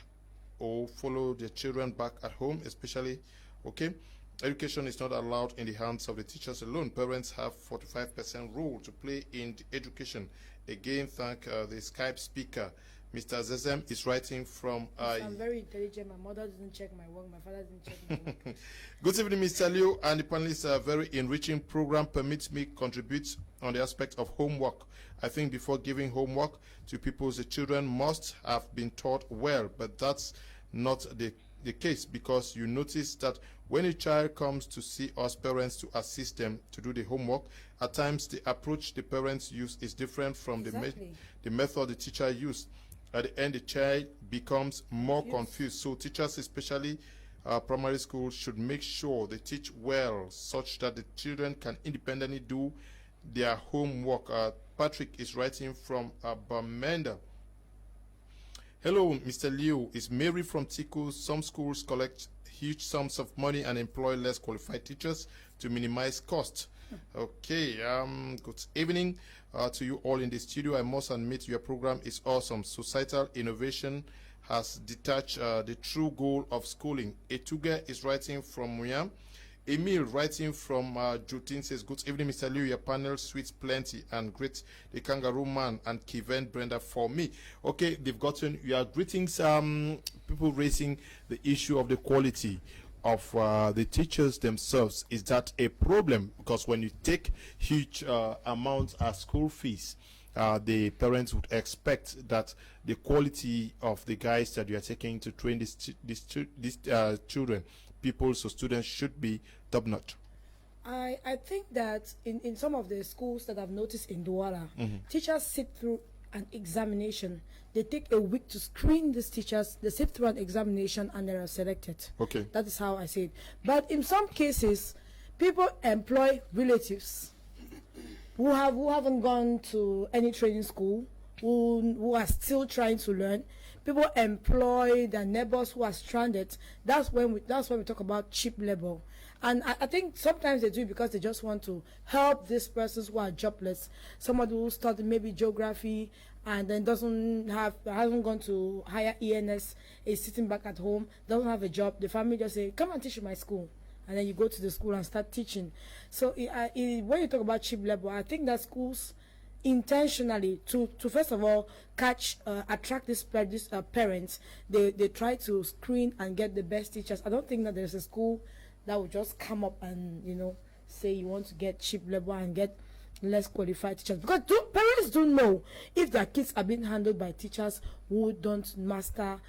Speaker 1: or follow their children back at home, especially, okay? Education is not allowed in the hands of the teachers alone. Parents have 45% role to play in the education. Again, thank the Skype speaker, Mr. Zezem is writing from...
Speaker 3: I'm very intelligent. My mother didn't check my work. My father didn't check my work.
Speaker 1: Good evening, Mr. Liu and the panelists. A very enriching program permits me contribute on the aspect of homework. I think before giving homework to people, the children must have been taught well, but that's not the case, because you notice that when a child comes to see us parents to assist them to do the homework, at times the approach the parents use is different from the method the teacher used. At the end, the child becomes more confused. So teachers, especially primary school, should make sure they teach well, such that the children can independently do their homework. Patrick is writing from Bamenda. Hello, Mr. Liu. It's Mary from Tiku. Some schools collect huge sums of money and employ less qualified teachers to minimize cost. Okay, good evening to you all in the studio. I must admit your program is awesome. Societal innovation has detached the true goal of schooling. Etuga is writing from Muya. Emil writing from Jutin says, good evening, Mr. Liu. Your panel sweets plenty and great. The Kangaroo Man and Kiven Brenda for me. Okay, they've gotten your greetings. People raising the issue of the quality of the teachers themselves. Is that a problem? Because when you take huge amounts as school fees, the parents would expect that the quality of the guys that you are taking to train these children, so students, should be top-notch.
Speaker 3: I think that in some of the schools that I've noticed in Douala, teachers sit through an examination. They take a week to screen these teachers. They sit through an examination and they are selected. Okay. That is how I say it. But in some cases, people employ relatives who haven't gone to any training school, who are still trying to learn. People employ their neighbors who are stranded. That's when we talk about cheap labor. And I think sometimes they do it because they just want to help these persons who are jobless. Somebody who studied maybe geography and then hasn't gone to higher ENS, is sitting back at home, doesn't have a job. The family just say, come and teach in my school. And then you go to the school and start teaching. So when you talk about cheap labor, I think that schools intentionally to first of all attract these parents, they try to screen and get the best teachers. I don't think that there's a school that will just come up and say you want to get cheap labor and get less qualified teachers, because parents don't know if their kids are being handled by teachers who don't master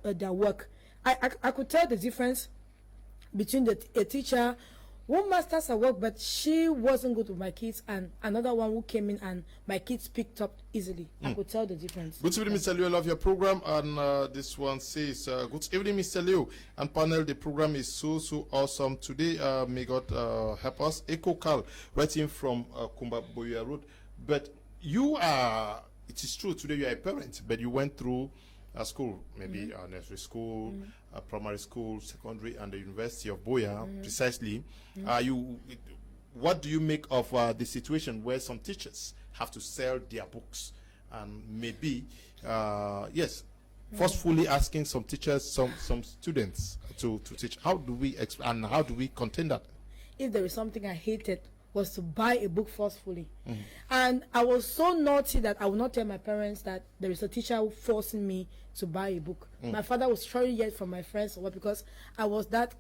Speaker 3: their work. I could tell the difference between a teacher who masters her work, but she wasn't good with my kids, and another one who came in and my kids picked up easily. I could tell the difference. Good
Speaker 1: evening, Mr. Liu. I love your program. And this one says, good evening, Mr. Liu and panel. The program is so awesome. Today, may God help us. Echo Carl, writing from Kumba Boya Road. But you are, it is true, today you are a parent, but you went through school, maybe nursery school, primary school, secondary, and the University of Boya, precisely. What do you make of the situation where some teachers have to sell their books and maybe, forcefully asking some teachers, some students to teach? How do we contend that?
Speaker 3: If there is something I hated, was to buy a book forcefully. And I was so naughty that I would not tell my parents that there is a teacher forcing me to buy a book. My father was trying to get from my friends or what, because I was that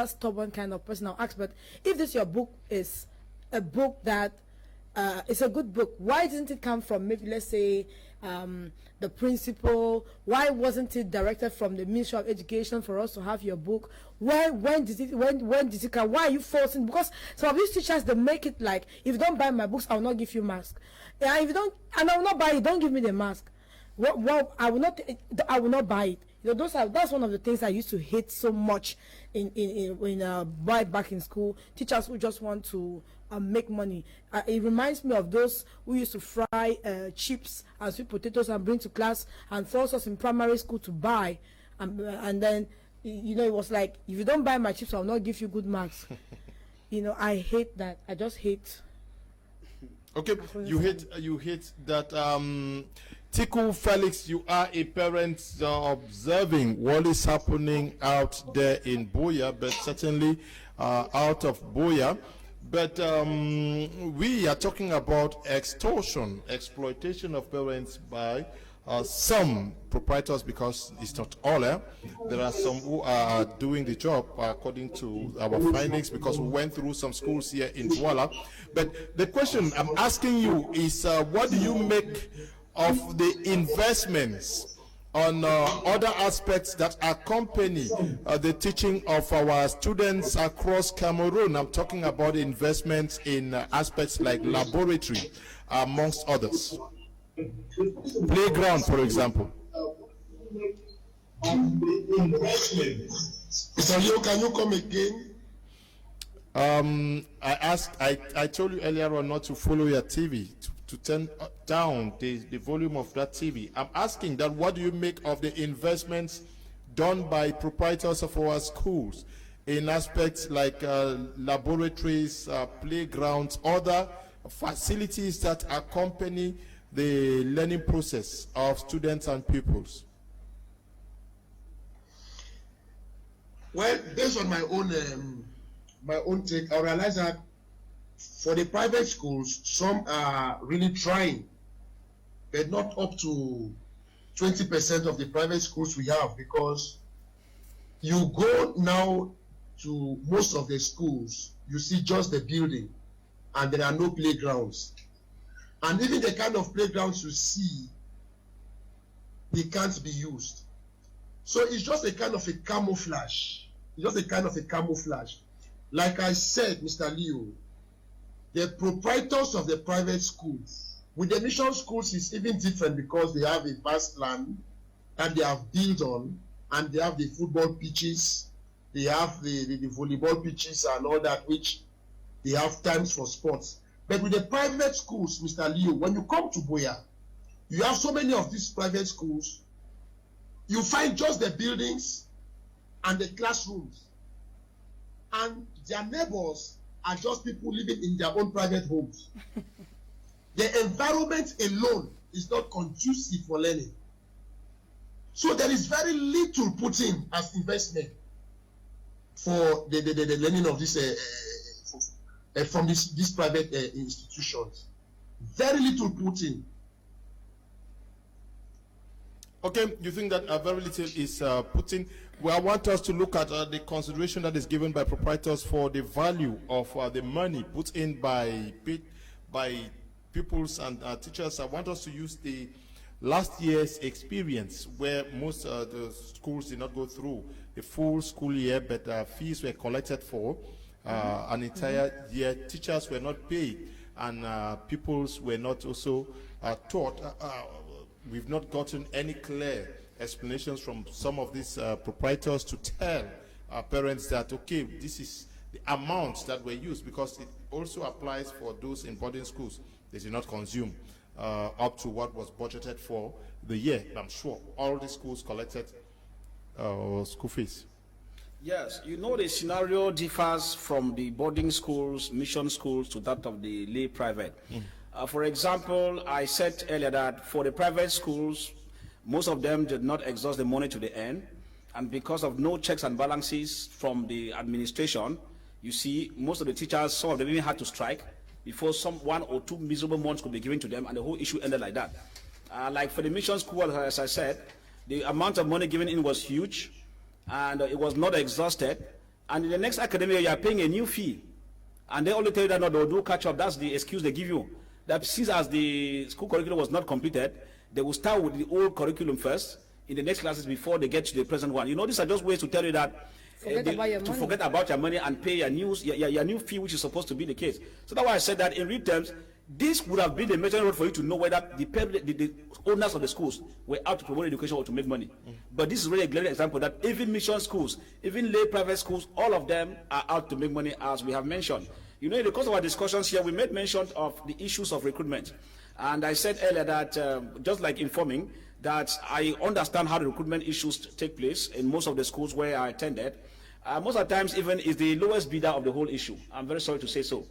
Speaker 3: stubborn kind of person. I'll ask, but if this your book is a book that it's a good book, why didn't it come from maybe, let's say, the principal? Why wasn't it directed from the Ministry of Education for us to have your book? When did it come? Why are you forcing? Because some of these teachers, they make it like, if you don't buy my books, I will not give you mask. If you don't, and I will not buy it, don't give me the mask. Well, I will not buy it. That's one of the things I used to hate so much back in school. Teachers who just want to make money. It reminds me of those who used to fry chips and sweet potatoes and bring to class and force us in primary school to buy, and then it was like, if you don't buy my chips, I will not give you good marks. I hate that. I just hate.
Speaker 1: Okay, you hate that. Tiku Felix, you are a parent observing what is happening out there in Boya, but certainly out of Boya. But we are talking about extortion, exploitation of parents by some proprietors, because it's not all, there are some who are doing the job according to our findings, because we went through some schools here in Douala. But the question I'm asking you is, what do you make of the investments on other aspects that accompany the teaching of our students across Cameroon? I'm talking about investments in aspects like laboratory, amongst others. Playground, for example.
Speaker 2: Mr. Leo, can you come again?
Speaker 1: I told you earlier on not to follow your TV, to turn down the volume of that TV. I'm asking that, what do you make of the investments done by proprietors of our schools in aspects like laboratories, playgrounds, other facilities that accompany the learning process of students and pupils?
Speaker 2: Well, based on my own take, I realize that for the private schools, some are really trying, but not up to 20% of the private schools we have, because you go now to most of the schools, you see just the building, and there are no playgrounds. And even the kind of playgrounds you see, they can't be used. So it's just a kind of a camouflage. It's just a kind of a camouflage. Like I said, Mr. Leo, the proprietors of the private schools, with the mission schools, is even different, because they have a vast land that they have built on, and they have the football pitches, they have the volleyball pitches and all that, which they have times for sports. But with the private schools, Mr. Leo, when you come to Boya, you have so many of these private schools, you find just the buildings and the classrooms, and their neighbors are just people living in their own private homes. The environment alone is not conducive for learning. So there is very little put in as investment for the learning of this from these private institutions. Very little put in.
Speaker 1: Okay, you think that very little is put in? Well, I want us to look at the consideration that is given by proprietors for the value of the money put in by pupils and teachers. I want us to use the last year's experience, where most of the schools did not go through the full school year, but fees were collected for an entire year. Teachers were not paid, and pupils were not also taught. We've not gotten any clear explanations from some of these proprietors to tell parents that, okay, this is the amounts that were used, because it also applies for those in boarding schools. They did not consume up to what was budgeted for the year. I'm sure all the schools collected school fees.
Speaker 5: Yes, you know, the scenario differs from the boarding schools, mission schools, to that of the lay private. For example, I said earlier that for the private schools, most of them did not exhaust the money to the end, and because of no checks and balances from the administration, you see, most of the teachers, some of them even had to strike before 1 or 2 miserable months could be given to them, and the whole issue ended like that. Like for the mission school, as I said, the amount of money given in was huge, and it was not exhausted, and in the next academic year, you are paying a new fee, and they only tell you that no, they'll do catch up. That's the excuse they give you. That since as the school curriculum was not completed, they will start with the old curriculum first in the next classes before they get to the present one. You know, these are just ways to tell you that forget about your money and pay your new fee, which is supposed to be the case. So that's why I said that in real terms, this would have been the measuring rod for you to know whether the owners of the schools were out to promote education or to make money. But this is really a glaring example that even mission schools, even lay private schools, all of them are out to make money, as we have mentioned. You know, in the course of our discussions here, we made mention of the issues of recruitment. And I said earlier that, just like informing, that I understand how the recruitment issues take place in most of the schools where I attended. Most of the times, even is the lowest bidder of the whole issue. I'm very sorry to say so.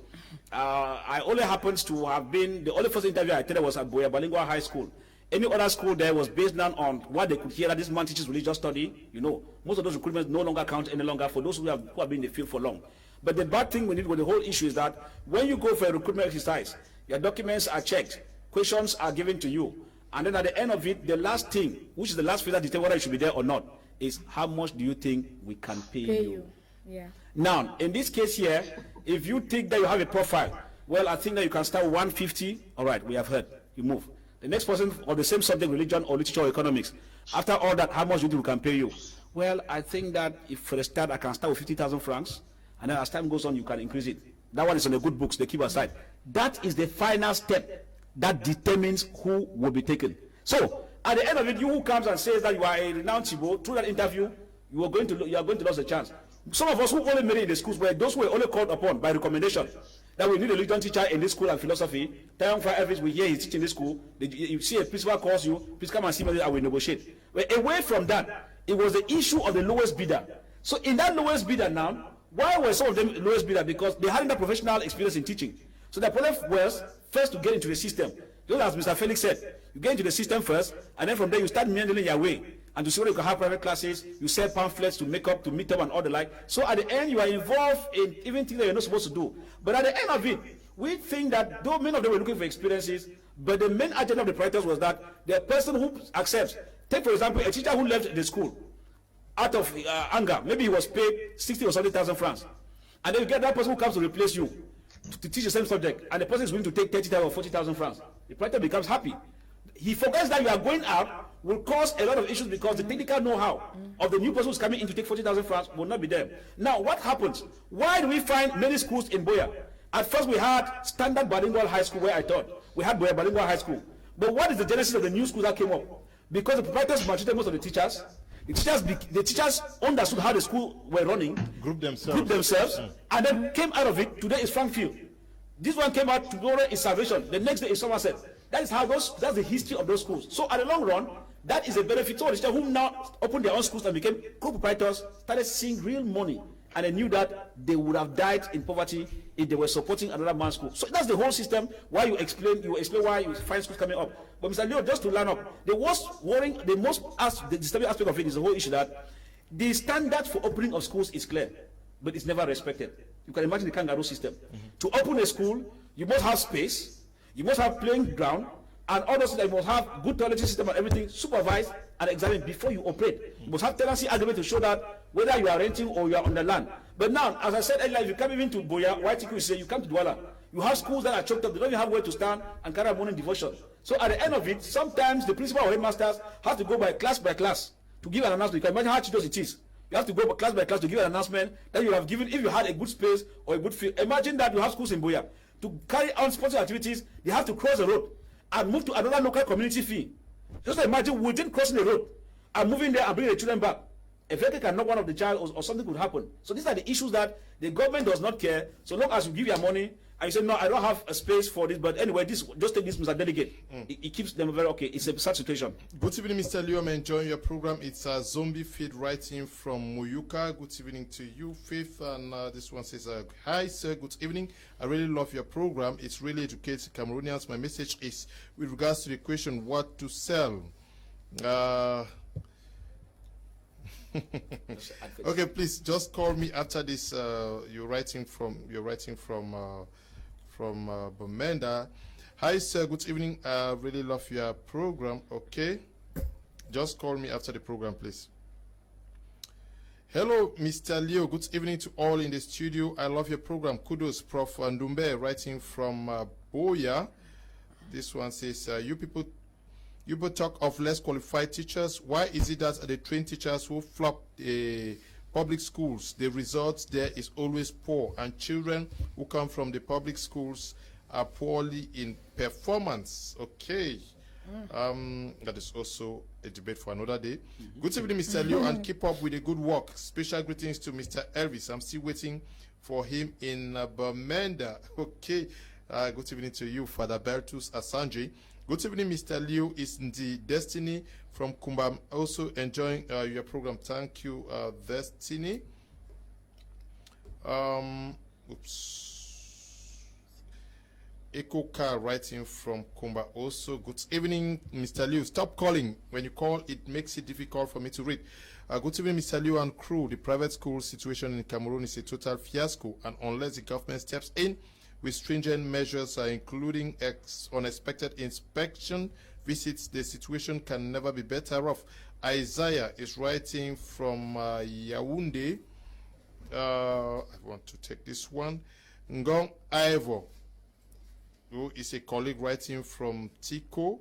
Speaker 5: I only happens to have been, the only first interview I attended was at Boya Bilingual High School. Any other school there was based down on what they could hear that this man teaches religious study. You know, most of those recruitments no longer count any longer for those who have been in the field for long. But the bad thing we need with the whole issue is that when you go for a recruitment exercise, your documents are checked, questions are given to you, And then at the end of it, the last thing, which is the last phase that determines whether you should be there or not, is how much do you think we can pay you?
Speaker 3: Yeah.
Speaker 5: Now, in this case here, if you think that you have a profile, well, I think that you can start 150. All right, we have heard. You move. The next person on the same subject, religion or literature or economics. After all that, how much do you think we can pay you? Well, I think that if for the start, I can start with 50,000 francs, and then as time goes on, you can increase it. That one is on the good books, they keep aside. That is the final step that determines who will be taken. So, at the end of it, you who comes and says that you are a renowned Chibo, through that interview, you are going to lose a chance. Some of us who only made it in the schools were those who were only called upon by recommendation that we need a religion teacher in this school and philosophy. Time for every we hear he's teaching this school. You see a principal calls you, please come and see me, I will negotiate. But away from that, it was the issue of the lowest bidder. So in that lowest bidder now, why were some of them lowest bidder? Because they hadn't that professional experience in teaching. So the problem was first to get into the system. Just as Mr. Felix said, you get into the system first, and then from there you start meandering your way. And to see whether you can have private classes, you sell pamphlets to make up, to meet up and all the like. So at the end, you are involved in even things that you're not supposed to do. But at the end of it, we think that though many of them were looking for experiences, but the main agenda of the proprietors was that the person who accepts, take for example, a teacher who left the school out of anger, maybe he was paid 60 or 70,000 francs. And then you get that person who comes to replace you to teach the same subject, and the person is willing to take 30,000 or 40,000 francs. The proprietor becomes happy. He forgets that you are going out will cause a lot of issues because the technical know-how of the new person who's coming in to take 40,000 francs will not be there. Now, what happens? Why do we find many schools in Boya? At first, we had standard bilingual high school where I taught. We had Boya bilingual high school. But what is the genesis of the new school that came up? Because the proprietors maltreated most of the teachers. The teachers understood how the school were running,
Speaker 1: group themselves,
Speaker 5: and then came out of it. Today is Frankfield. This one came out, tomorrow is Salvation. The next day is Somerset. That is how that's the history of those schools. So at the long run, that is a benefit to all the teachers who now opened their own schools and became co-proprietors, started seeing real money, and they knew that they would have died in poverty if they were supporting another man's school. So that's the whole system. Why you explain why you find schools coming up. But Mr. Leo, just to line up, the disturbing aspect of it is the whole issue that the standard for opening of schools is clear, but it's never respected. You can imagine the kangaroo system. To open a school, you must have space, you must have playing ground, and all those things. You must have good toilet system and everything supervised and examined before you operate. You must have tenancy agreement to show that whether you are renting or you are on the land. But now, as I said earlier, if you come even to Boya, YTQ say you come to Douala, you have schools that are choked up, they don't even have where to stand and carry out morning devotion. So at the end of it, sometimes the principal or headmasters have to go by class to give an announcement. You can imagine how tedious it is. You have to go class by class to give an announcement that you have given if you had a good space or a good field. Imagine that you have schools in Boya. To carry on sponsored activities, they have to cross the road and move to another local community fee. Just imagine within crossing the road and moving there and bringing the children back. A vehicle can knock one of the child or something could happen. So these are the issues that the government does not care. So long as you give your money and you say, no, I don't have a space for this, but anyway, just take this, Mr. Delegate. It keeps them very okay. It's a sad situation.
Speaker 1: Good evening, Mr. Leo. I'm enjoying your program. It's a zombie feed writing from Muyuka. Good evening to you, Faith. And this one says, hi, sir. Good evening. I really love your program. It's really educates Cameroonians. My message is with regards to the question, what to sell. Okay, please just call me after this. You're writing from Bomenda. Hi, sir. Good evening. I really love your program. Okay, just call me after the program, please. Hello, Mr. Leo. Good evening to all in the studio. I love your program. Kudos, Prof. Ndumbe, writing from Boya. This one says, you people talk of less qualified teachers. Why is it that the trained teachers who flop public schools, the results there is always poor, and children who come from the public schools are poorly in performance? Okay. That is also a debate for another day. Good evening, Mr. Leo, and keep up with the good work. Special greetings to Mr. Elvis. I'm still waiting for him in Bamenda. Okay. Good evening to you, Father Bertus Asanji. Good evening, Mr. Leo. Is the Destiny from Kumba. I'm also enjoying your program. Thank you, Destiny. Echo Car writing from Kumba also. Good evening, Mr. Leo. Stop calling. When you call, it makes it difficult for me to read. Good evening, Mr. Leo and crew. The private school situation in Cameroon is a total fiasco, and unless the government steps in with stringent measures, including unexpected inspection, visits, the situation can never be better off. Isaiah is writing from Yaoundé. I want to take this one. Ngong Ivo, who is a colleague writing from Tico,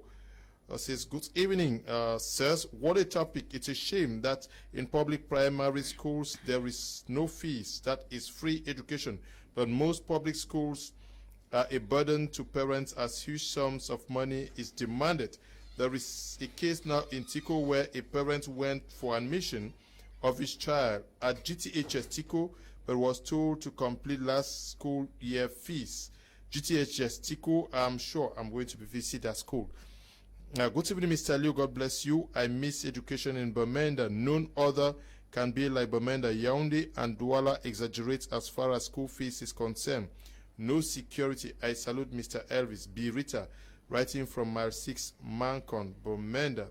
Speaker 1: says, good evening, sirs. What a topic. It's a shame that in public primary schools there is no fees. That is free education. But most public schools are a burden to parents as huge sums of money is demanded. There is a case now in Tico where a parent went for admission of his child at GTHS Tico, but was told to complete last school year fees. GTHS Tico, I'm sure I'm going to visit that school. Good evening, Mr. Liu. God bless you. I miss education in Bamenda. None other can be like Bamenda. Yaoundé and Douala exaggerates as far as school fees is concerned. No security. I salute Mr. Elvis B. Rita, writing from Mile 6, Mancon, Bamenda.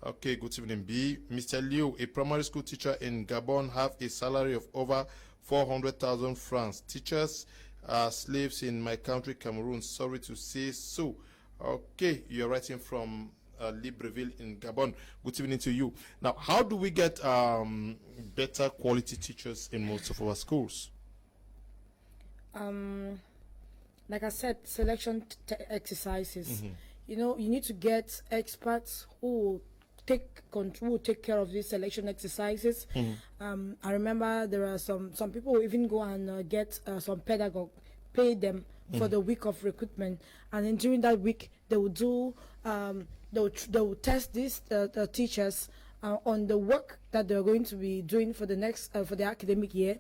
Speaker 1: Okay, good evening, B. Mr. Liu, a primary school teacher in Gabon, have a salary of over 400,000 francs. Teachers are slaves in my country, Cameroon. Sorry to say so. Okay, you're writing from Libreville in Gabon. Good evening to you. Now, how do we get better quality teachers in most of our schools?
Speaker 3: Like I said, selection exercises. You know, you need to get experts who will take care of these selection exercises. I remember there are some people who even go and get some pedagogue, pay them for the week of recruitment, and then during that week they will do they will test these teachers on the work that they're going to be doing for the next for the academic year,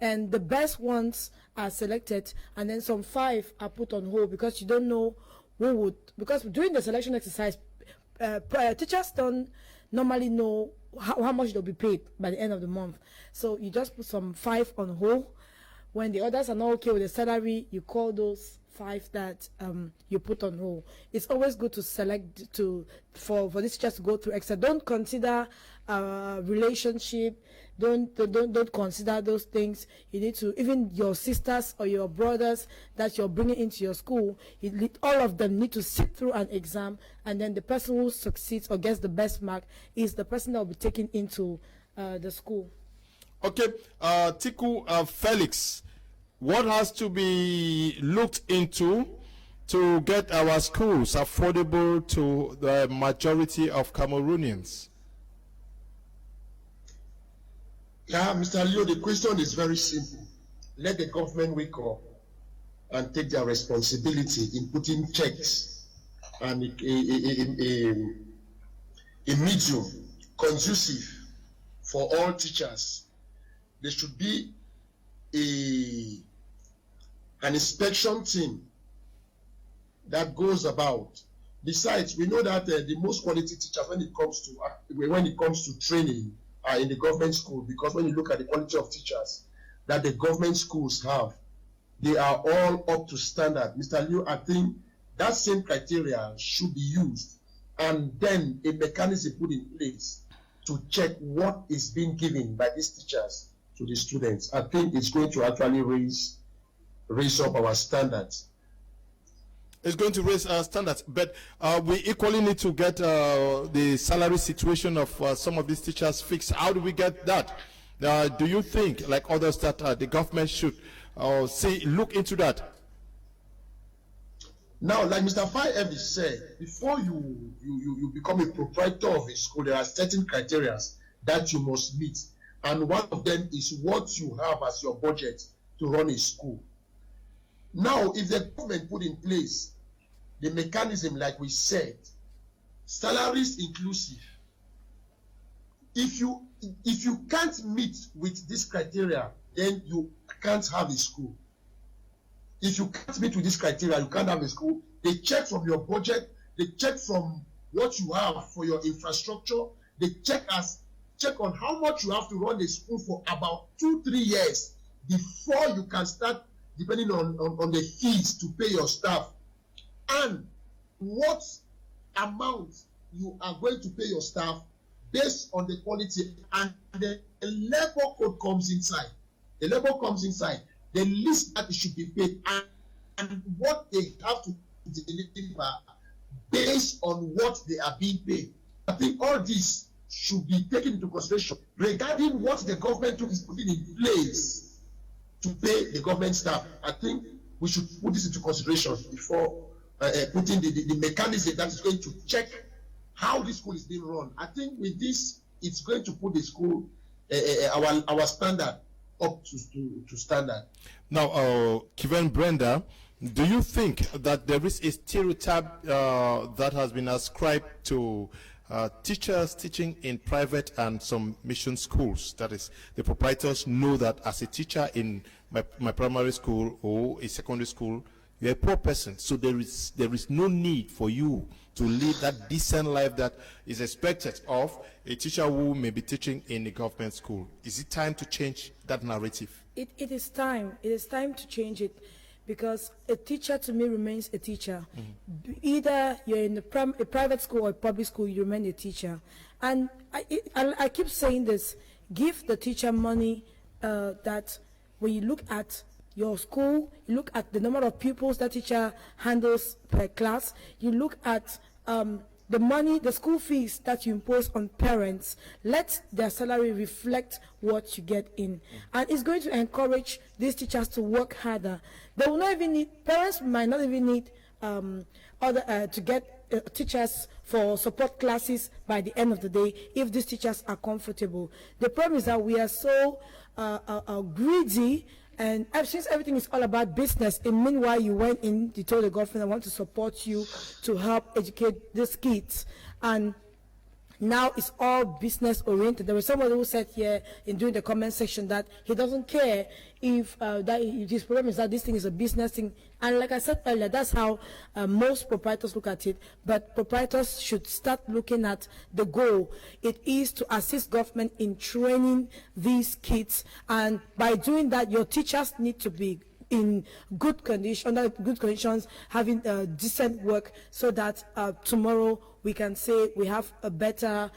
Speaker 3: and the best ones are selected, and then some 5 are put on hold because you don't know who would, because during the selection exercise teachers don't normally know how much they'll be paid by the end of the month, so you just put some 5 on hold. When the others are not okay with the salary, you call those 5 that you put on hold. It's always good to select for this teachers to go through extra. Don't consider relationship. Don't consider those things. You need to, even your sisters or your brothers that you're bringing into your school, all of them need to sit through an exam, and then the person who succeeds or gets the best mark is the person that will be taken into the school.
Speaker 1: Okay, Tiku Felix, what has to be looked into to get our schools affordable to the majority of Cameroonians?
Speaker 2: Yeah, Mr. Leo, the question is very simple. Let the government wake up and take their responsibility in putting checks and a medium conducive for all teachers. There should be an inspection team that goes about. Besides, we know that the most quality teachers, when it comes to training, are in the government school, because when you look at the quality of teachers that the government schools have, they are all up to standard. Mr. Liu, I think that same criteria should be used, and then a mechanism put in place to check what is being given by these teachers to the students. I think it's going to actually raise up our standards.
Speaker 1: It's going to raise our standards, but we equally need to get the salary situation of some of these teachers fixed. How do we get that? Do you think, like others, that the government should look into that?
Speaker 2: Now, like Mr. Fcfa said, before you become a proprietor of a school, there are certain criteria that you must meet. And one of them is what you have as your budget to run a school. Now, if the government put in place the mechanism, like we said, salaries inclusive, if you can't meet with this criteria, then you can't have a school. If you can't meet with this criteria, you can't have a school. They check from your budget, they check from what you have for your infrastructure, they check on how much you have to run the school for about 2-3 years before you can start depending on the fees to pay your staff, and what amount you are going to pay your staff based on the quality, and the labor code comes inside. The labor comes inside. The list that it should be paid, and what they have to deliver based on what they are being paid. I think all this should be taken into consideration regarding what the government is putting in place to pay the government staff. I think we should put this into consideration before putting the mechanism that is going to check how the school is being run. I think with this, it's going to put the school, our standard up to standard.
Speaker 1: Now, Kevin Brenda, do you think that there is a stereotype that has been ascribed to teachers teaching in private and some mission schools? That is, the proprietors know that as a teacher in my primary school or a secondary school, you're a poor person, so there is no need for you to lead that decent life that is expected of a teacher who may be teaching in a government school. Is it time to change that narrative?
Speaker 3: It is time. It is time to change it, because a teacher to me remains a teacher. Either you're in a private school or a public school, you remain a teacher. And I keep saying this: give the teacher money. That when you look at your school, you look at the number of pupils that teacher handles per class, you look at the money, the school fees that you impose on parents, let their salary reflect what you get in. And it's going to encourage these teachers to work harder. They will not even need, parents might not even need to get teachers for support classes by the end of the day if these teachers are comfortable. The problem is that we are so greedy, and since everything is all about business, and meanwhile you went in, you told the government, I want to support you to help educate these kids, and now it's all business oriented. There was somebody who said here during the comment section that he doesn't care if his problem is that this thing is a business thing. And like I said earlier, that's how most proprietors look at it. But proprietors should start looking at the goal. It is to assist government in training these kids. And by doing that, your teachers need to be in good condition, under good conditions, having decent work, so that tomorrow we can say we have a better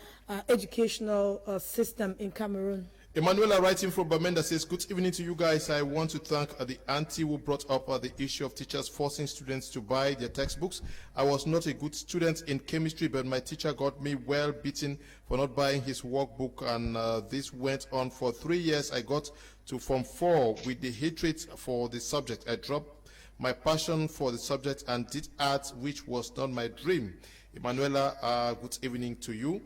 Speaker 3: educational system in Cameroon.
Speaker 1: Emanuela, writing from Bamenda, says, good evening to you guys. I want to thank the auntie who brought up the issue of teachers forcing students to buy their textbooks. I was not a good student in chemistry, but my teacher got me well beaten for not buying his workbook, and this went on for 3 years. I got to Form 4 with the hatred for the subject. I dropped my passion for the subject and did art, which was not my dream. Emanuela, good evening to you.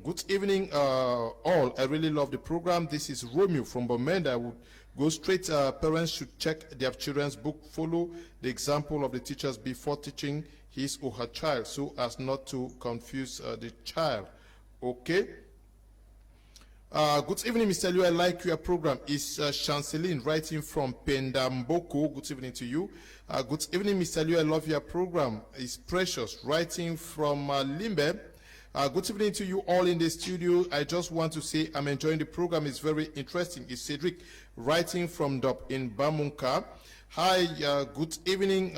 Speaker 1: Good evening, all. I really love the program. This is Romeo from Bamenda. I would go straight. Parents should check their children's book, follow the example of the teachers before teaching his or her child, so as not to confuse the child. Okay. Good evening, Mr. Liu. I like your program. It's Chanceline writing from Pendamboko. Good evening to you. Good evening, Mr. Liu. I love your program. It's Precious writing from Limbe. Good evening to you all in the studio. I just want to say I'm enjoying the program. It's very interesting. It's Cedric writing from Dop in Bamunka. Hi, good evening.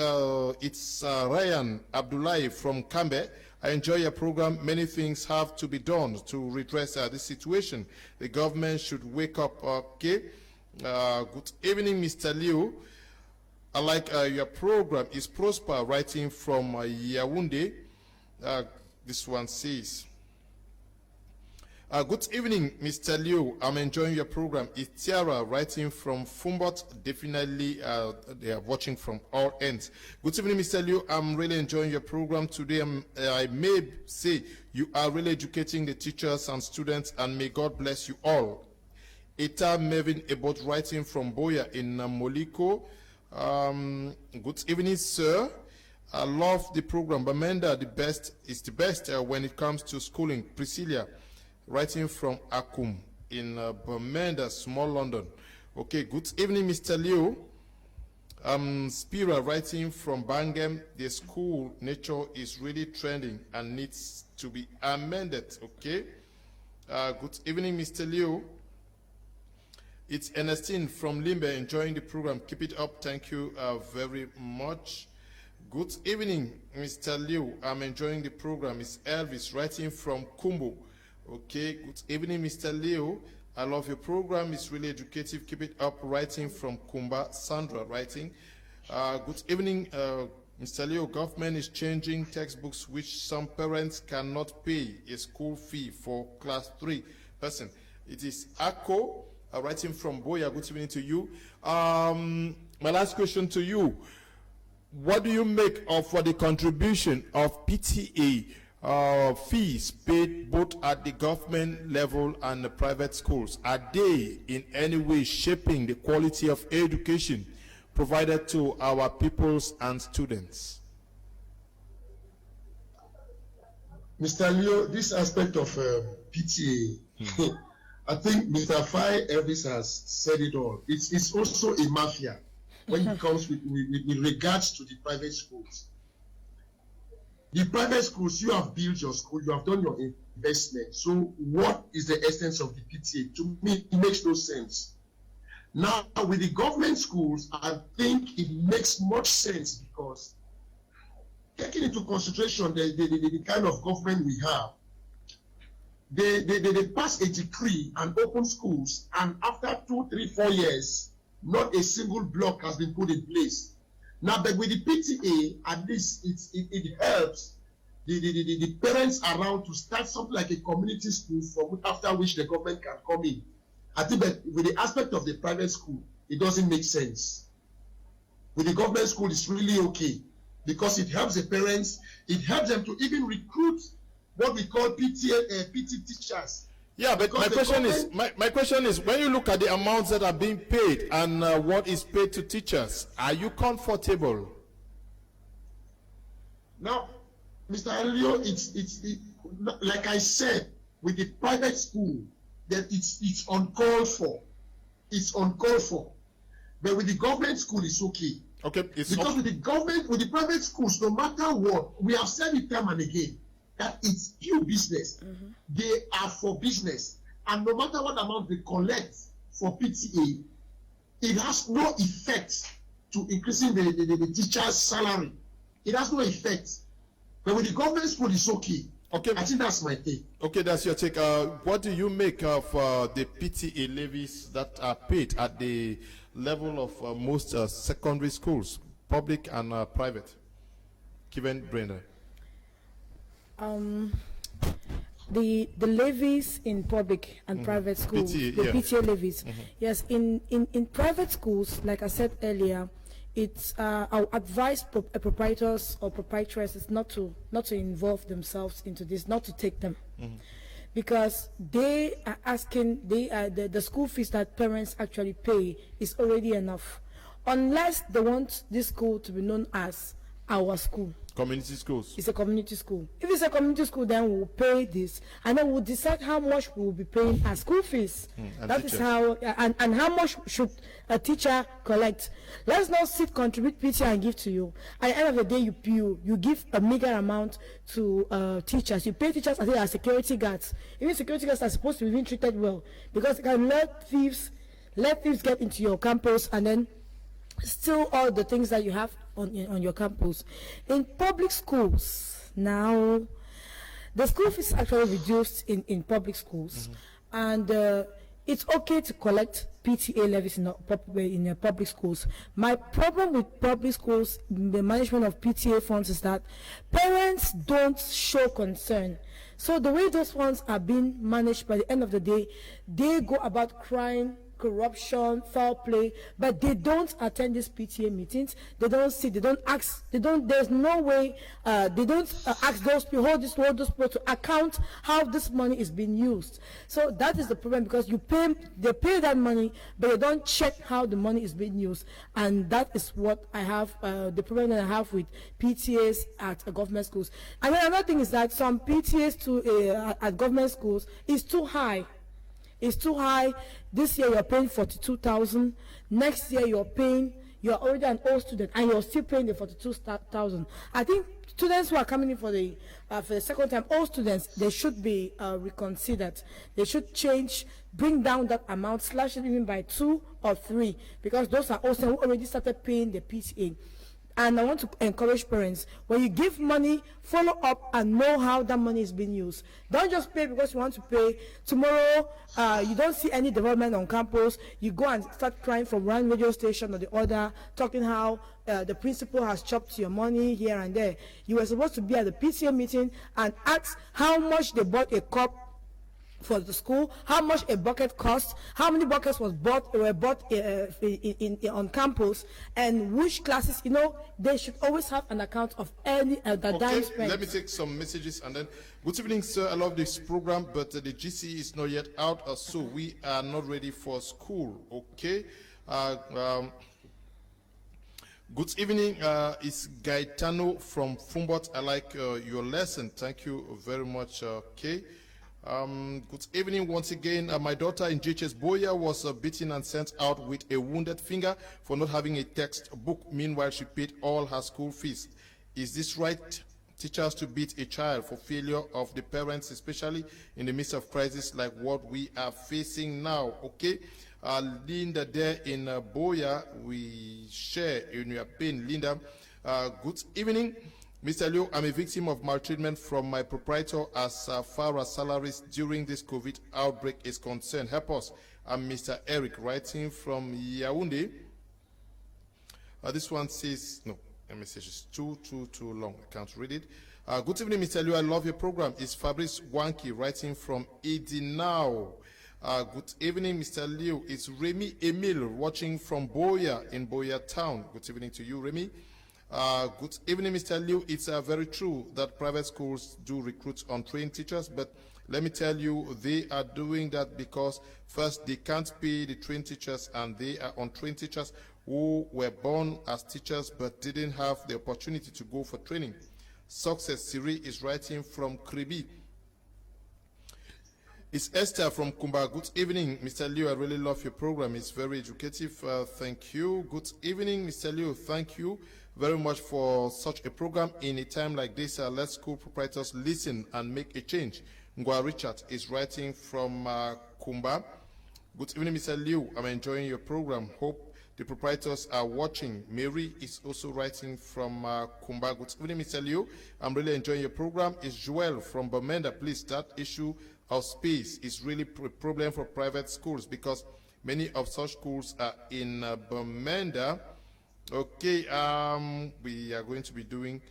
Speaker 1: It's Ryan Abdullahi from Kamer. I enjoy your program. Many things have to be done to redress this situation. The government should wake up. Okay. Good evening, Mr. Liu. I like your program. It's Prosper writing from Yaoundé. This one says, good evening, Mr. Liu. I'm enjoying your program. It's Tiara writing from Fumbot. Definitely, they are watching from all ends. Good evening, Mr. Liu. I'm really enjoying your program today. I may say you are really educating the teachers and students, and may God bless you all. Eta Mevin Ebot writing from Boya in Moliko. Good evening, sir. I love the program. Bamenda, the best is the best when it comes to schooling. Priscilla, writing from Akum in Bamenda, small London. Okay, good evening, Mr. Liu. Spira, writing from Bangem. The school nature is really trending and needs to be amended. Okay. Good evening, Mr. Liu. It's Ernestine from Limbe, enjoying the program. Keep it up. Thank you very much. Good evening, Mr. Liu. I'm enjoying the program. It's Elvis writing from Kumbu. Okay, good evening, Mr. Liu. I love your program. It's really educative. Keep it up. Writing from Kumba. Sandra writing. Good evening, Mr. Leo, government is changing textbooks which some parents cannot pay a school fee for class 3 person. It is Akko, writing from Boya. Good evening to you. My last question to you. What do you make of the contribution of PTA fees paid both at the government level and the private schools? Are they in any way shaping the quality of education provided to our pupils and students?
Speaker 2: Mr. Leo, this aspect of PTA, I think Mr. Fai Elvis has said it all. It's also a mafia when it comes with regards to the private schools. The private schools, you have built your school, you have done your investment. So what is the essence of the PTA? To me, it makes no sense. Now, with the government schools, I think it makes much sense because taking into consideration the kind of government we have, they pass a decree and open schools, and after 2, 3, 4 years, not a single block has been put in place. Now, but with the PTA, at least it helps the parents around to start something like a community school from after which the government can come in. I think that with the aspect of the private school, it doesn't make sense. With the government school, it's really okay because it helps the parents, it helps them to even recruit what we call PT teachers.
Speaker 1: Yeah, but my question is, when you look at the amounts that are being paid and what is paid to teachers, are you comfortable?
Speaker 2: Now, Mr. Elio, it's like I said, with the private school, that it's uncalled for. It's uncalled for. But with the government school, it's okay.
Speaker 1: Okay.
Speaker 2: Because with the government, with the private schools, no matter what, we have said it time and again, that it's pure business. They are for business. And no matter what amount they collect for PTA, it has no effect to increasing the teacher's salary. It has no effect. But with the government school, it's okay. Okay, I think that's my take.
Speaker 1: Okay, that's your take. What do you make of the PTA levies that are paid at the level of most secondary schools, public and private? Kevin Brenda.
Speaker 3: The levies in public and private schools,
Speaker 1: PTA,
Speaker 3: the PTA levies. Yes, in private schools, like I said earlier, it's our advice proprietors or proprietaresses not to involve themselves into this, not to take them, because they are asking the school fees that parents actually pay is already enough, unless they want this school to be known as our school.
Speaker 1: Community schools.
Speaker 3: It's a community school. If it's a community school, then we'll pay this, and then we'll decide how much we will be paying as school fees. That teachers. Is how, and how much should a teacher collect. Let's not contribute PTA and give to you. At the end of the day, you give a meager amount to teachers. You pay teachers as security guards. Even security guards are supposed to be being treated well, because you can let thieves get into your campus and then steal all the things that you have on your campus. In public schools now, the school fees is actually reduced in public schools, and it's okay to collect PTA levies in public schools. My problem with public schools, the management of PTA funds, is that parents don't show concern. So the way those funds are being managed, by the end of the day, they go about crime, corruption, foul play, but they don't attend these PTA meetings. They don't see, they don't ask, there's no way, they don't ask those people, hold those people to account how this money is being used. So that is the problem, because they pay that money, but they don't check how the money is being used. And that is what I have, the problem that I have with PTAs at government schools. And then another thing is that some PTAs at government schools is too high. It's too high. This year you're paying 42,000. Next year you're already an old student and you're still paying the 42,000. I think students who are coming in for the second time, all students, they should be reconsidered. They should bring down that amount, slash it even by 2 or 3, because those are also who already started paying the PTA. And I want to encourage parents, when you give money, follow up and know how that money is being used. Don't just pay because you want to pay. Tomorrow, you don't see any development on campus, you go and start crying from one radio station or the other, talking how the principal has chopped your money here and there. You were supposed to be at the PTA meeting and ask how much they bought a cup for the school, how much a bucket cost, how many buckets were bought on campus, and which classes. You know, they should always have an account of any dime spent.
Speaker 1: Let me take some messages and then. Good evening, sir. I love this program, but the GC is not yet out, so we are not ready for school. Okay. Good evening. It's Gaetano from Fumbot. I like your lesson. Thank you very much. Okay. Good evening once again. My daughter in JHS Boya was beaten and sent out with a wounded finger for not having a textbook. Meanwhile, she paid all her school fees. Is this right? Teachers to beat a child for failure of the parents, especially in the midst of crisis like what we are facing now. Okay. Linda there in Boya, we share in your pain. Linda, good evening. Mr. Liu, I'm a victim of maltreatment from my proprietor as far as salaries during this COVID outbreak is concerned. Help us. I'm Mr. Eric, writing from Yaoundé. This one says, no, the message is too long. I can't read it. Good evening, Mr. Liu. I love your program. It's Fabrice Wanki, writing from Edinao. Good evening, Mr. Liu. It's Remy Emile, watching from Boya in Boya town. Good evening to you, Remy. Good evening, Mr. Liu. It's very true that private schools do recruit untrained teachers, but let me tell you, they are doing that because first, they can't pay the trained teachers, and they are untrained teachers who were born as teachers but didn't have the opportunity to go for training. Success Siri is writing from Kribi. It's Esther from Kumba. Good evening, Mr. Liu. I really love your program. It's very educative. Thank you. Good evening, Mr. Liu. Thank you very much for such a program. In a time like this, let school proprietors listen and make a change. Ngwa Richard is writing from Kumba. Good evening, Mr. Liu. I'm enjoying your program. Hope the proprietors are watching. Mary is also writing from Kumba. Good evening, Mr. Liu. I'm really enjoying your program. It's Joel from Bamenda. Please, that issue of space is really a problem for private schools because many of such schools are in Bamenda. Okay, we are going to be doing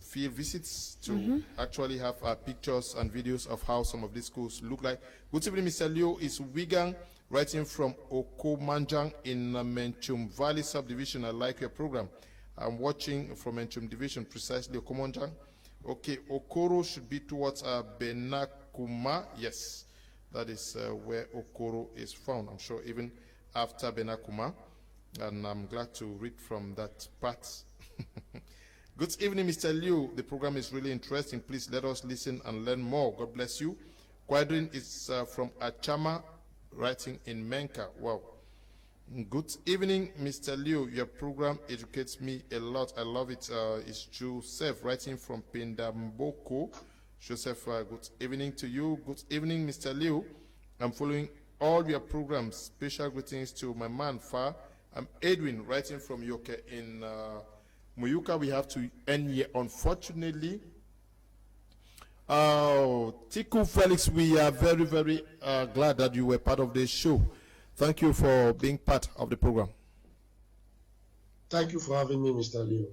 Speaker 1: field visits to actually have pictures and videos of how some of these schools look like. Good evening, Mr. Leo. Is Wigan, writing from Okomanjang in Menchum Valley subdivision. I like your program. I'm watching from Menchum division, precisely Okomanjang. Okay, Okoro should be towards Benakuma. Yes, that is where Okoro is found. I'm sure even after Benakuma. And I'm glad to read from that part. Good evening, Mr. Liu. The program is really interesting. Please let us listen and learn more. God bless you. Quadrin is from Achama, writing in Menka. Wow. Good evening, Mr. Liu. Your program educates me a lot. I love it. It's Joseph, writing from Pindamboko. Joseph, good evening to you. Good evening, Mr. Liu. I'm following all your programs. Special greetings to my man, Fa. I'm Edwin, writing from Yoke in Muyuka. We have to end here, unfortunately. Tiku Felix, we are very, very glad that you were part of this show. Thank you for being part of the program.
Speaker 2: Thank you for having me, Mr. Leo.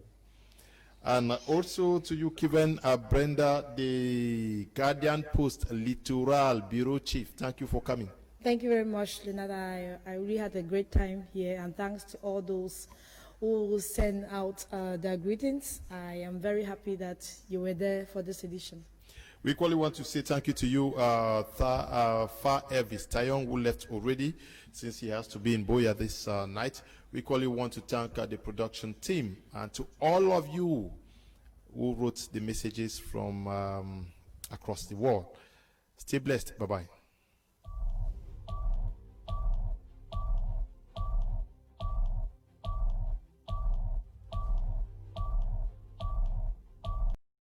Speaker 1: And also to you, Kevin Brenda, the Guardian Post Littoral Bureau Chief. Thank you for coming.
Speaker 3: Thank you very much, Leonard. I really had a great time here, and thanks to all those who send out their greetings. I am very happy that you were there for this edition.
Speaker 1: We equally want to say thank you to you, Far Elvis Tayon, who left already since he has to be in Boya this night. We equally want to thank the production team and to all of you who wrote the messages from across the world. Stay blessed. Bye-bye.